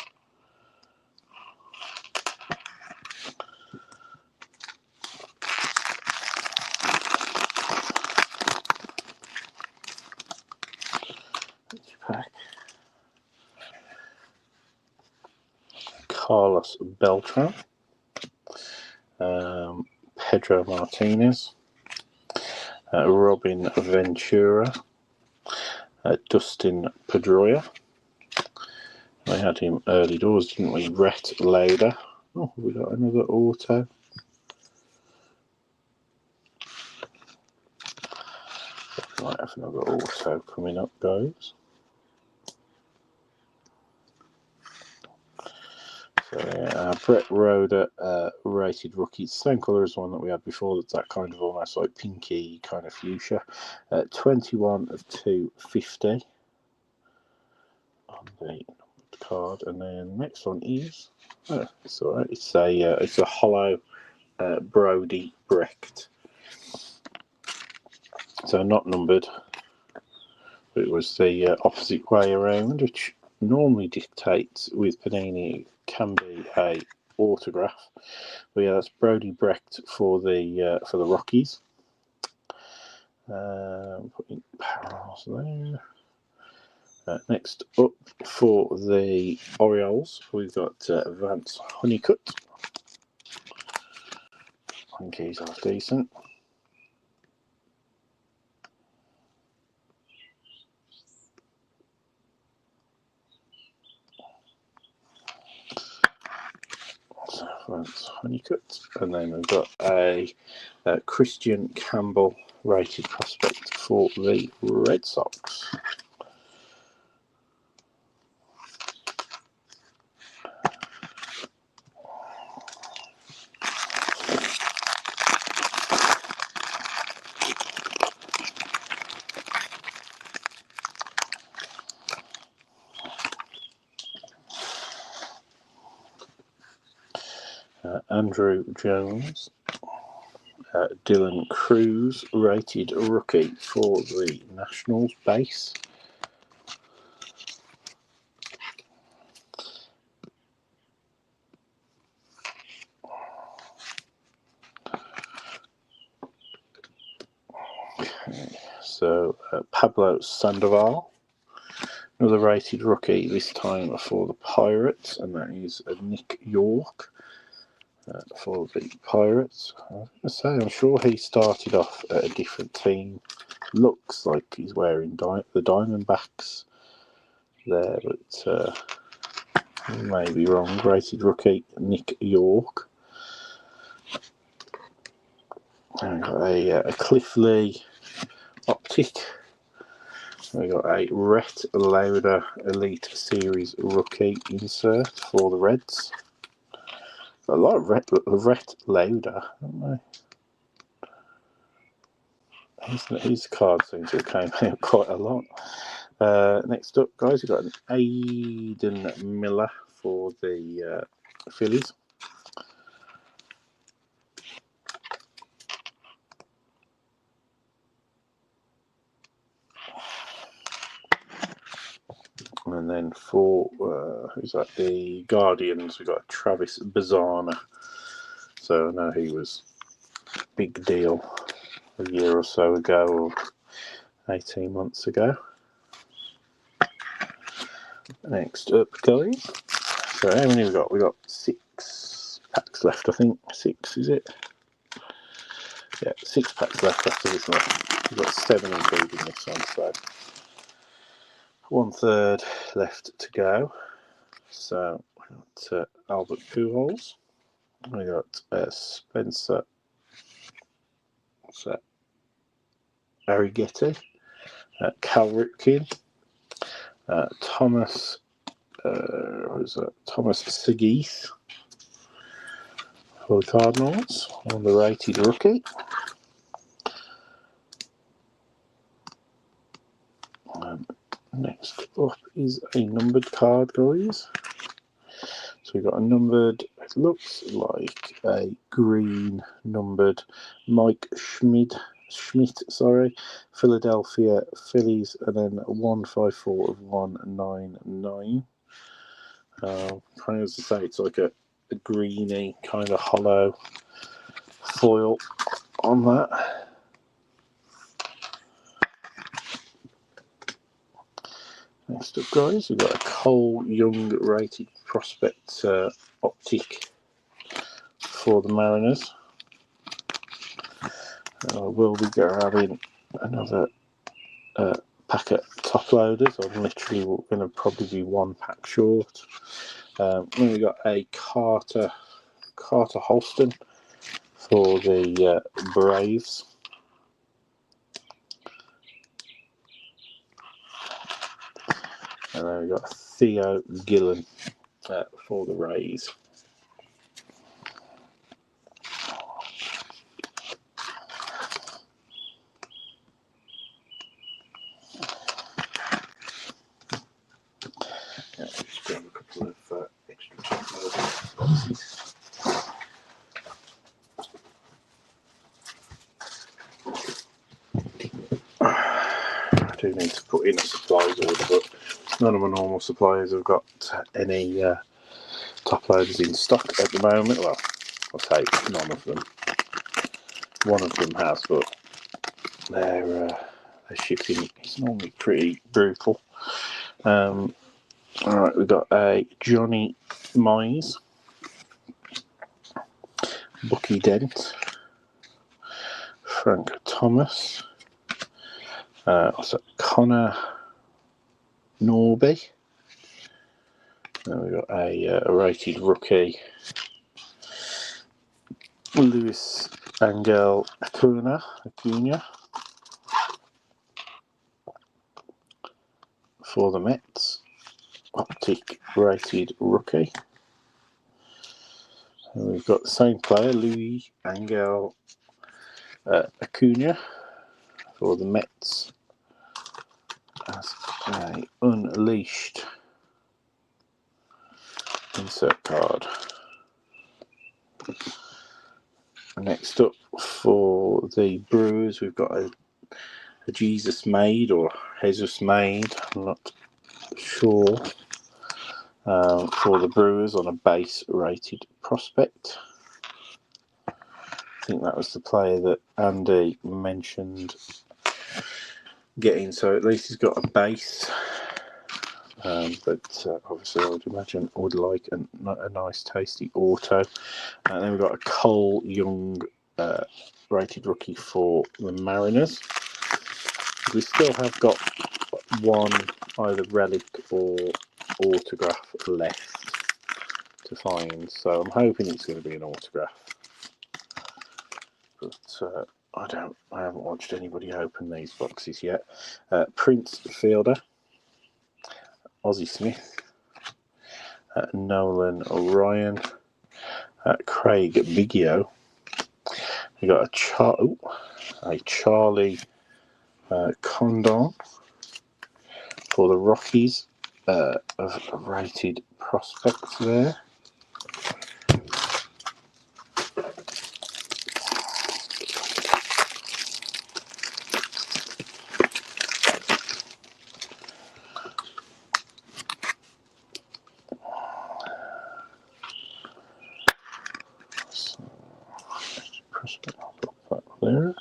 Pack. Carlos Beltran, Pedro Martinez, Robin Ventura, Dustin Pedroia. We had him early doors, didn't we? Rhett Lauder. Oh, we got another auto. Might have another auto coming up, guys. So yeah, Brett Roeder, rated rookie, same colour as the one that we had before. That's that kind of almost like pinky kind of fuchsia. 21 of 250 on the card, and then next one is it's all right. It's a hollow Brody Brecht. So not numbered, but it was the opposite way around, which normally dictates with Panini it can be a autograph. But yeah, that's Brody Brecht for the Rockies. Putting parallels there. Next up for the Orioles, we've got Vance Honeycutt. I think he's half decent. So Vance Honeycutt, and then we've got a Christian Campbell rated prospect for the Red Sox. Andrew Jones, Dylan Cruz, rated rookie for the Nationals base. So Pablo Sandoval, another rated rookie, this time for the Pirates, and that is Nick York. For the Pirates, I was going to say, I'm sure he started off at a different team. Looks like he's wearing the Diamondbacks there, but I may be wrong. Rated rookie Nick York. And got a Cliff Lee optic. We got a Rhett Lauder Elite Series rookie insert for the Reds. A lot of Rhett Lauder, haven't they? His card seems to have came out quite a lot. Next up, guys, we've got an Aiden Miller for the Phillies. And then for, who's that? The Guardians, we've got Travis Bazzana. So I know he was a big deal a year or so ago, or 18 months ago. Next up, guys. So how many we got? We got 6 packs left, I think. 6, is it? Yeah, 6 packs left after this one. We've got 7 including this one, so 1/3 left to go. So we got Albert Pujols. We got Spencer Arrighetti, Cal Ripken, Thomas Thomas Segith for the Cardinals on the rated rookie. Next up is a numbered card, guys. So we've got a numbered, it looks like a green numbered Mike Schmidt, Philadelphia Phillies, and then 154 of 199. Kind of as I say, it's like a greeny kind of hollow foil on that. Next up, guys, we've got a Cole Young rated prospect optic for the Mariners. We'll be grabbing another packet top loaders. I'm literally going to probably be one pack short. Then we got a Carter Holston for the Braves. And then we got Theo Gillen for the Rays. Yeah, just grab a couple of extra top loading boxes. I do need to put in a supplies order, but none of my normal suppliers have got any top loaders in stock at the moment. Well, I'll say none of them. One of them has, but their shipping is normally pretty brutal. Alright, we've got a Johnny Mize, Bucky Dent, Frank Thomas, also Connor Norby. Then we've got a rated rookie, Luis Angel Acuna for the Mets, optic rated rookie. And we've got the same player, Luis Angel Acuna for the Mets as a unleashed insert card. Next up for the Brewers, we've got a Jesus Made or Jesus Made, I'm not sure, for the Brewers on a base rated prospect. I think that was the player that Andy mentioned getting, so at least he's got a base. But obviously I would imagine I would like a nice tasty auto. And then we've got a Cole Young rated rookie for the Mariners. We still have got one either relic or autograph left to find, so I'm hoping it's going to be an autograph. But I haven't watched anybody open these boxes yet. Prince Fielder, Ozzie Smith, Nolan O'Ryan, Craig Biggio. We got a Charlie Condon for the Rockies of rated prospects there. There.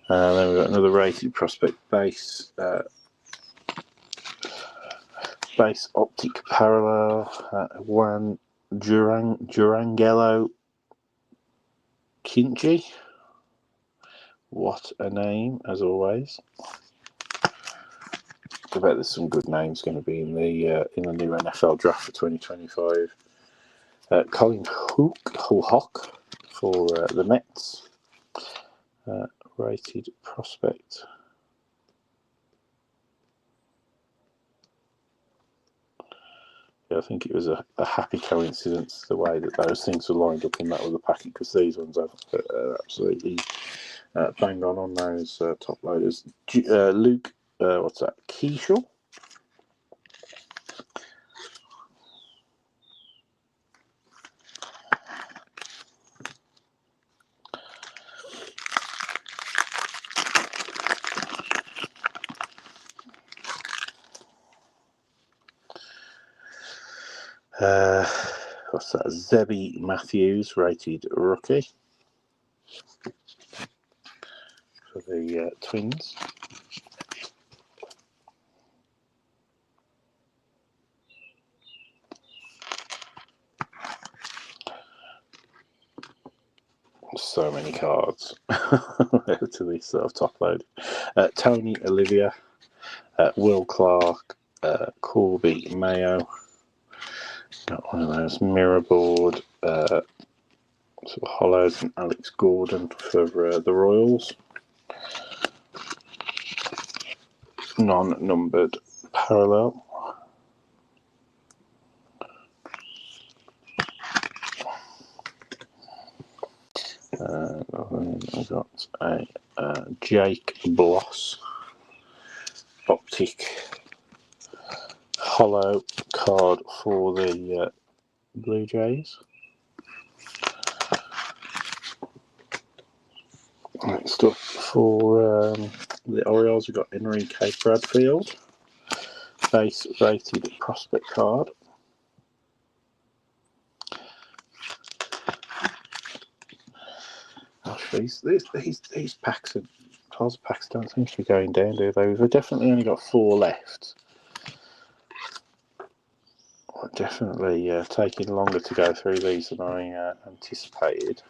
Then we've got another rated prospect base optic parallel, Juan Durangelo Kinchi. What a name, as always. I bet there's some good names going to be in the new NFL draft for 2025. Colin Hawk for the Mets, rated prospect. Yeah, I think it was a happy coincidence the way that those things were lined up in that other packet, because these ones have absolutely bang on those top loaders. Luke, what's that? Keishel What's that? Zebby Matthews, rated rookie for the Twins. So many cards to this sort of top load. Tony Olivia, Will Clark, Corby Mayo. Got one of those mirror board sort of hollows, and Alex Gordon for the Royals. Non-numbered parallel. I got a Jake Bloss optic hollow card for the Blue Jays. Next up for the Orioles, we've got Enrique Bradfield, base rated prospect card. These packs of cards packs don't seem to be going down, do they? We've definitely only got 4 left. Definitely taking longer to go through these than I anticipated.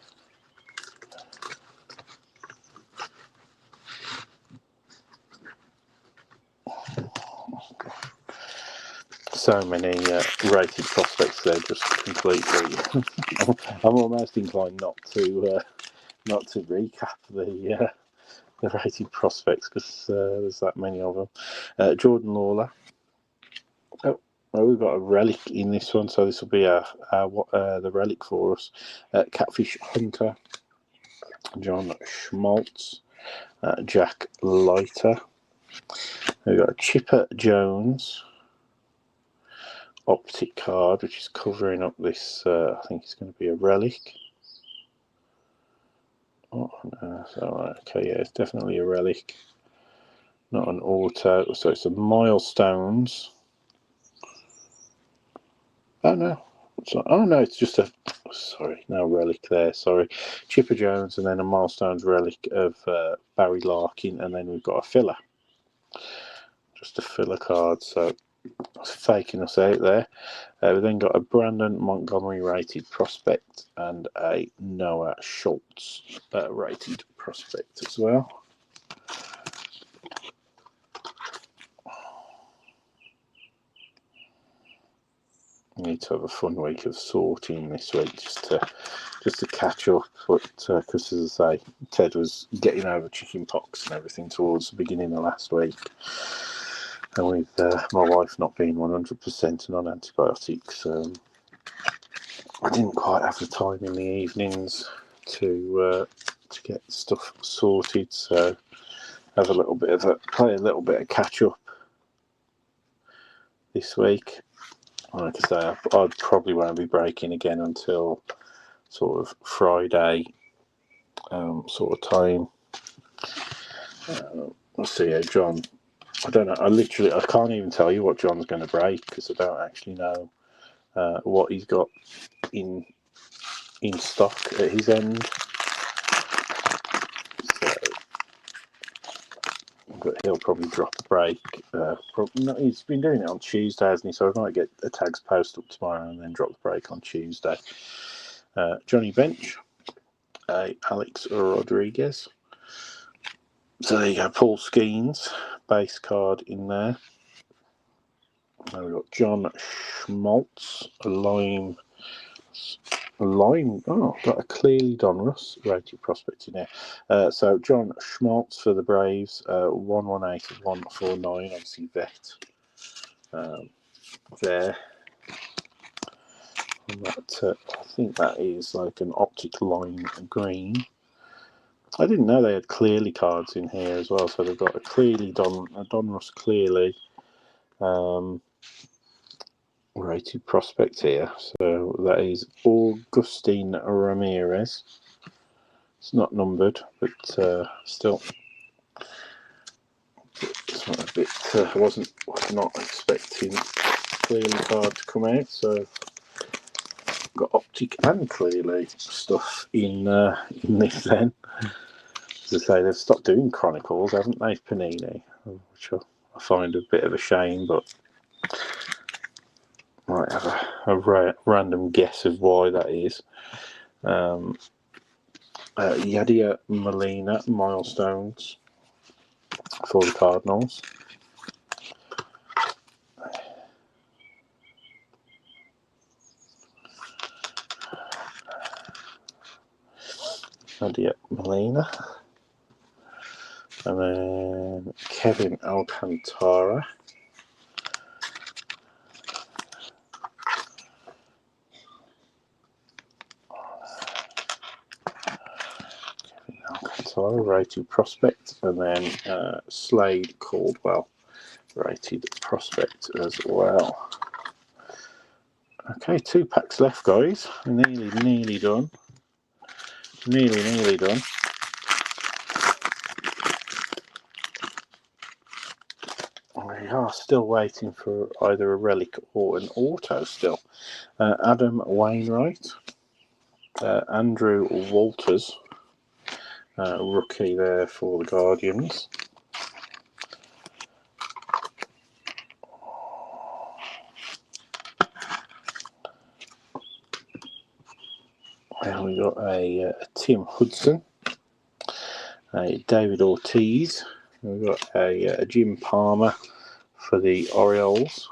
So many rated prospects there, just completely. I'm almost inclined not to recap the rated prospects because there's that many of them. Jordan Lawler. Oh, well, we've got a relic in this one, so this will be the relic for us. Catfish Hunter, John Schmaltz, Jack Leiter. We've got a Chipper Jones optic card, which is covering up this. I think it's going to be a relic. Oh no! So okay, yeah, it's definitely a relic, not an auto. So it's a Milestones. Oh no! Oh no! It's just a. Sorry, no relic there. Sorry, Chipper Jones, and then a Milestones relic of Barry Larkin, and then we've got a filler. Just a filler card. So it's faking us out there. We've then got a Brandon Montgomery rated prospect and a Noah Schultz rated prospect as well. We need to have a fun week of sorting this week just to catch up, but because as I say, Ted was getting over chicken pox and everything towards the beginning of last week, and with my wife not being 100% and on antibiotics, I didn't quite have the time in the evenings to get stuff sorted. So have play a little bit of catch up this week. Like I say, I probably won't be breaking again until sort of Friday sort of time. Let's see how John. I don't know. I can't even tell you what John's going to break because I don't actually know what he's got in stock at his end. So, but he'll probably drop a break. No, he's been doing it on Tuesday, hasn't he? So I might get a tags post up tomorrow and then drop the break on Tuesday. Johnny Bench, Alex Rodriguez. So there you go, Paul Skeens, base card in there. Now we've got John Schmaltz, a lime. Got a clearly Donruss rated prospect in there. So John Schmaltz for the Braves, 118 of 149, obviously vet there. And that, I think that is like an optic lime green. I didn't know they had clearly cards in here as well, so they've got a Donruss clearly rated prospect here. So that is Augustine Ramirez. It's not numbered, but still, it's not a bit. I was not expecting clearly card to come out, so got optic and clearly stuff in this then. As I say, they've stopped doing Chronicles, haven't they, Panini? Which I find a bit of a shame, but might have a random guess of why that is. Yadier Molina milestones for the Cardinals. Yadier Molina. And then Kevin Alcantara. Rated prospect, and then Slade Caldwell, rated prospect as well. Okay, 2 packs left, guys. Nearly done. Nearly done. We are still waiting for either a relic or an auto still. Adam Wainwright, Andrew Walters, rookie there for the Guardians. And we got a Tim Hudson, a David Ortiz. We've got a Jim Palmer for the Orioles.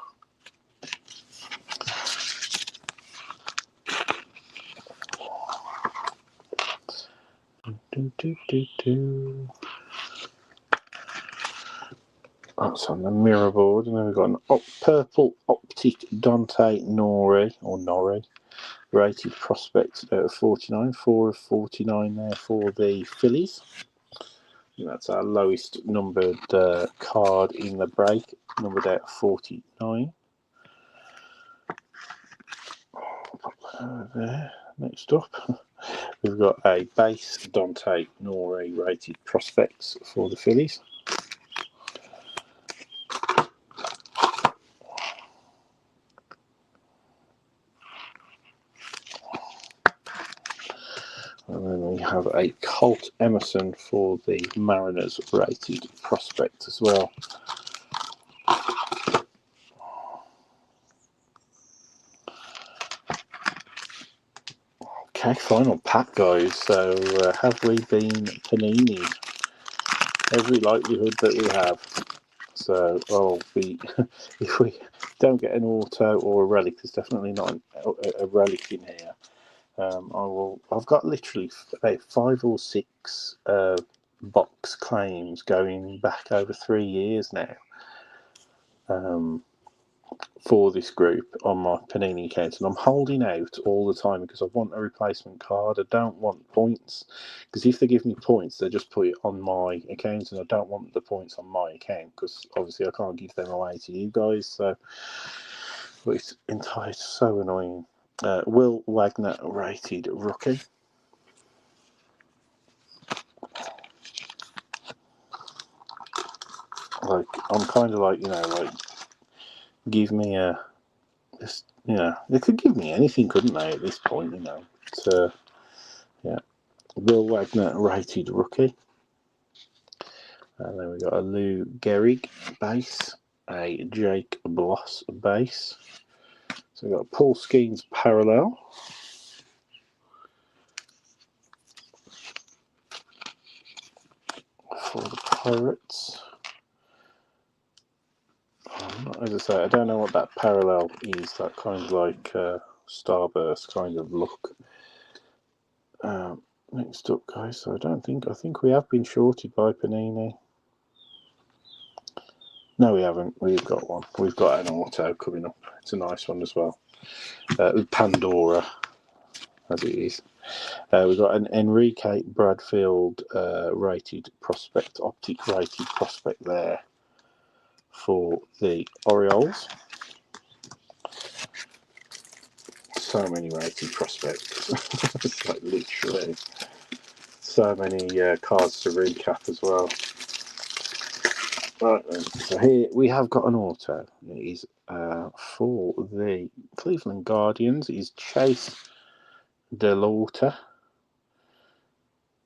That's on the mirror board, and then we've got an purple optic Dante Norrie, rated prospect at 49, 4 of 49 there for the Phillies. And that's our lowest numbered card in the break, numbered at 49. Pop that over there. Next up, we've got a base Dante Norrie rated prospects for the Phillies. And then we have a Colt Emerson for the Mariners rated prospect as well. Okay, final pack, guys. So have we been Panini? Every likelihood that we have. So if we don't get an auto or a relic, there's definitely not a relic in here. I've got literally about 5 or 6 box claims going back over 3 years now. For this group on my Panini account, and I'm holding out all the time because I want a replacement card. I don't want points, because if they give me points, they just put it on my account, and I don't want the points on my account because obviously I can't give them away to you guys. So it's entirely so annoying. Will Wagner rated rookie. Like, I'm kind of like, give me they could give me anything, couldn't they, at this point, So, yeah. Will Wagner rated rookie. And then we got a Lou Gehrig base, a Jake Bloss base. So we got a Paul Skeens parallel. For the Pirates. As I say, I don't know what that parallel is. That kind of like starburst kind of look. Next up, guys. So I think we have been shorted by Panini. No, we haven't. We've got one. We've got an auto coming up. It's a nice one as well. Pandora, as it is. We've got an Enrique Bradfield rated prospect, optic rated prospect there for the Orioles. So many rated prospects. It's like literally so many cards to recap as well. Right then, so here we have got an auto. It is for the Cleveland Guardians. It is Chase DeLauter. I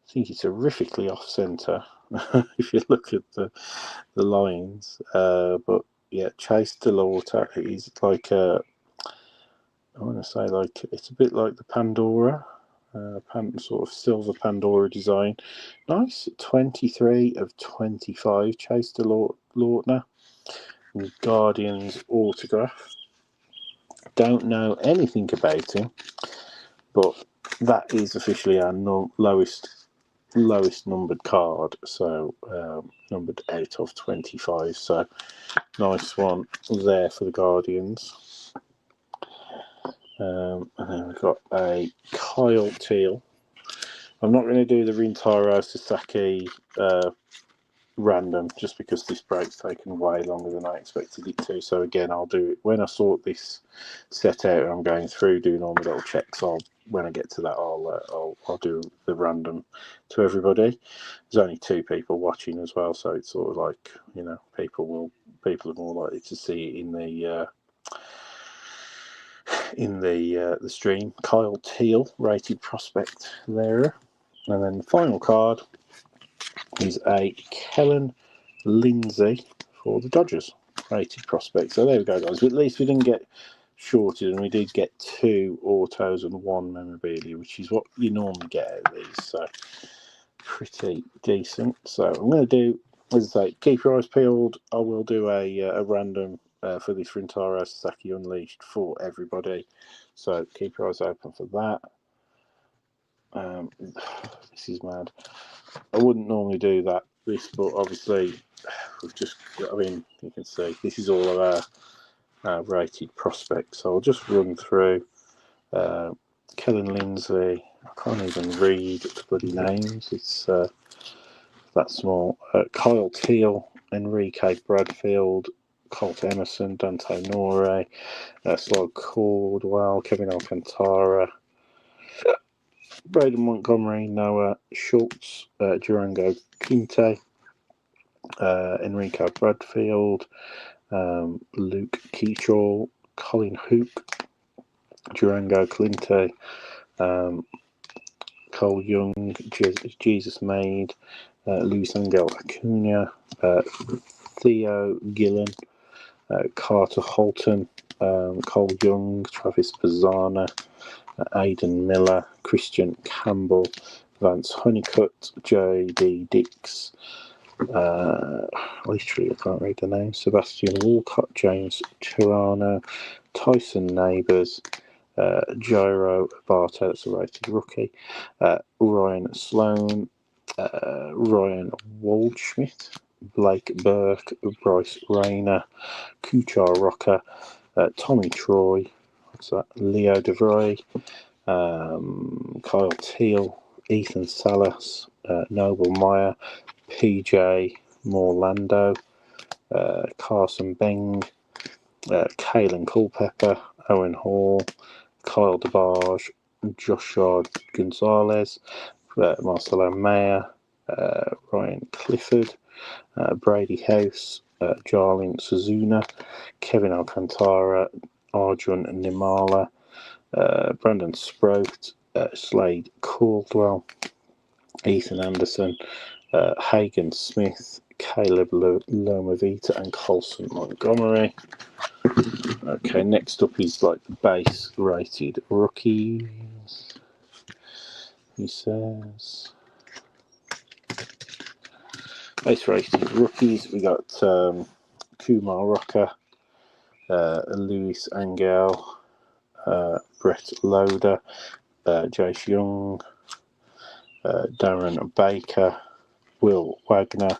think it's horrifically off centre if you look at the lines. But yeah, Chase DeLauter. It is like I want to say like it's a bit like the Pandora. Sort of silver Pandora design. Nice. 23 of 25. Chase DeLauter. Guardians autograph. Don't know anything about him, but that is officially our lowest numbered card. So numbered out of 25. So nice one there for the Guardians. And then we've got a Kyle Teal. I'm not going to do the Rintaro Sasaki random just because this break's taken way longer than I expected it to. So again, I'll do it when I sort this set out and I'm going through doing all my little checks. When I get to that, I'll do the random to everybody. There's only 2 people watching as well, so it's sort of like, you know, people are more likely to see it in the stream. Kyle Teal, rated prospect there. And then the final card is a Kellen Lindsay for the Dodgers, rated prospect. So there we go, guys. At least we didn't get shorted, and we did get 2 autos and 1 memorabilia, which is what you normally get out of these. So pretty decent. So I'm going to do, as I say, keep your eyes peeled. I will do a random for this Rintaro Sasaki Unleashed for everybody. So keep your eyes open for that. This is mad. I wouldn't normally do this, but obviously we've just, I mean, you can see this is all of our rated prospects. So I'll just run through Kellen Lindsay. I can't even read the bloody names. It's that small. Kyle Teal, Enrique Bradfield, Colt Emerson, Dante Nore, Slog Caldwell, Kevin Alcantara, Braden Montgomery, Noah Schultz, Durango Quinte, Enrico Bradfield, Luke Keatraw, Colin Hook, Durango Clintey, Cole Young, Jesus Maid, Luis Angel Acuna, Theo Gillen, Carter Holton, Cole Young, Travis Pizzana, Aidan Miller, Christian Campbell, Vance Honeycutt, J.D. Dix, literally I can't read the name, Sebastian Walcott, James Tirano, Tyson Neighbours, Gyro Barto, that's a rated rookie, Ryan Sloan, Ryan Waldschmidt, Blake Burke, Bryce Rayner, Kuchar Rocker, Tommy Troy, what's that? Leo DeVry, Kyle Teal, Ethan Salas, Noble Meyer, PJ Morlando, Carson Beng, Kalen Culpepper, Owen Hall, Kyle DeBarge, Joshua Gonzalez, Marcelo Mayer, Ryan Clifford, Brady House, Jarlin Suzuna, Kevin Alcantara, Arjun Nimala, Brandon Sproat, Slade Caldwell, Ethan Anderson, Hagen Smith, Caleb Lomavita, and Colson Montgomery. Okay, next up is like the base rated rookies. He says base rated rookies. We got Kumar Rocker, Luis Angel, Brett Loader, Jace Young, Darren Baker, Will Wagner,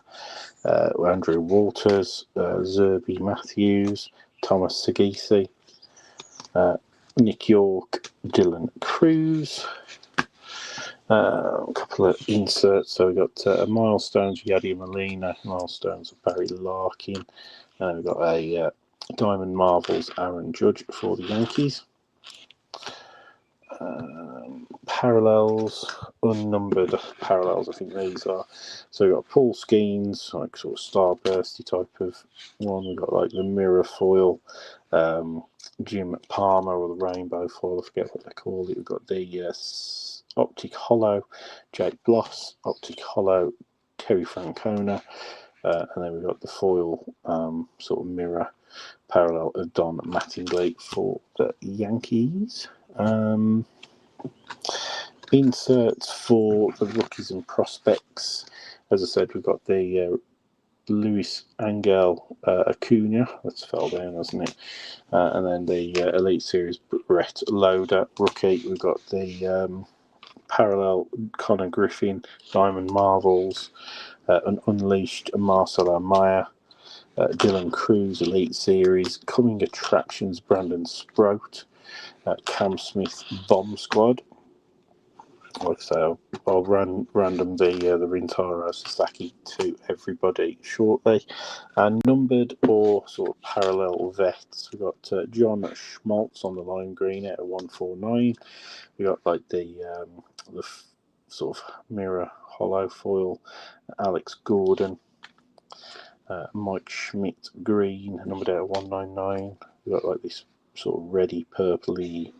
Andrew Walters, Zerby Matthews, Thomas Sagisi, Nick York, Dylan Cruz. A couple of inserts. So we've got Milestones, Yadier Molina, Milestones of Barry Larkin, and we've got a Diamond Marvels, Aaron Judge for the Yankees. parallels, unnumbered parallels, I think these are. So we've got Paul Skeens, like sort of starbursty type of one. We've got like the mirror foil, Jim Palmer, or the rainbow foil, I forget what they call it. We've got the Optic Hollow, Jake Bloss, Optic Hollow, Terry Francona, and then we've got the foil sort of mirror parallel of Don Mattingly for the Yankees. Inserts for the rookies and prospects. As I said, we've got the Luis Angel Acuna, that's fell down, hasn't it? And then the Elite Series Brett Loader rookie. We've got the parallel Connor Griffin, Diamond Marvels, an Unleashed Marcelo Meyer, Dylan Cruz Elite Series, Coming Attractions Brandon Sprout, Cam Smith Bomb Squad. Like I say, I'll random the Rintaro Sasaki to everybody shortly. And numbered or sort of parallel vets, we've got John Schmaltz on the lime green at 149. We got like the sort of mirror hollow foil, Alex Gordon, Mike Schmidt green, numbered out at 199. We got like this sort of reddy purpley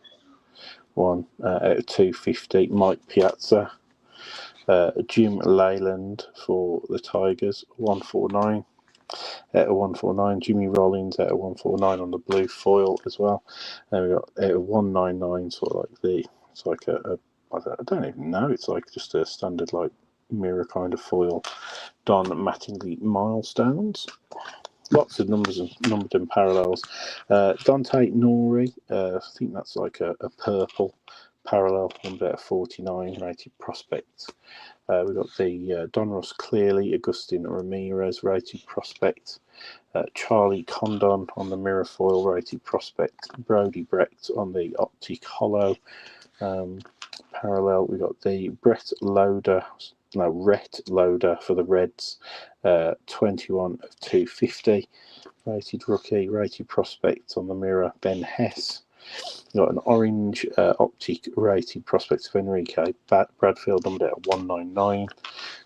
one out of 250. Mike Piazza, Jim Leyland for the Tigers, 149. Out of 149, Jimmy Rollins out of 149 on the blue foil as well. And we got out of 199, sort of like it's like I don't even know, it's like just a standard like mirror kind of foil. Don Mattingly Milestones. Lots of numbers and numbered and parallels. Dante Nori, I think that's like a purple parallel, number at 49, rated prospect. We've got the Donruss Clearly, Agustin Ramirez, rated prospect. Charlie Condon on the mirror foil, rated prospect. Brody Brecht on the Optic Hollow parallel. We've got the Rhett Loader for the Reds, 21 of 250. Rated rookie, rated prospect on the mirror, Ben Hess. You've got an orange Optic rated prospect of Enrique Bradfield, numbered at 199.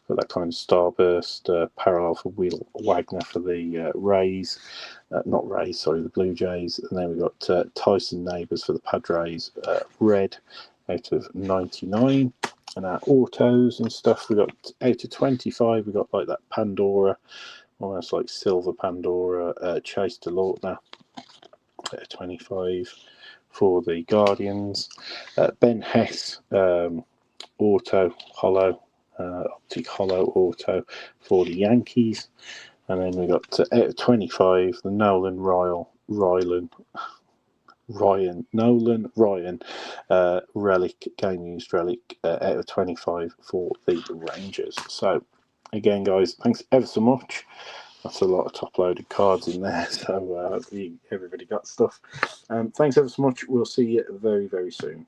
Got that kind of starburst parallel for Will Wagner for the Rays. The Blue Jays. And then we've got Tyson Neighbours for the Padres, red out of 99. And our autos and stuff, we got out of 25, we got like that Pandora, almost like silver Pandora, Chase DeLautner, 25 for the Guardians. Ben Hess, auto hollow, Optic Hollow auto for the Yankees. And then we got out of 25, the Nolan Ryan relic, game used relic, out of 25 for the Rangers. So again, guys, thanks ever so much. That's a lot of top loaded cards in there, so everybody got stuff. Thanks ever so much. We'll see you very, very soon.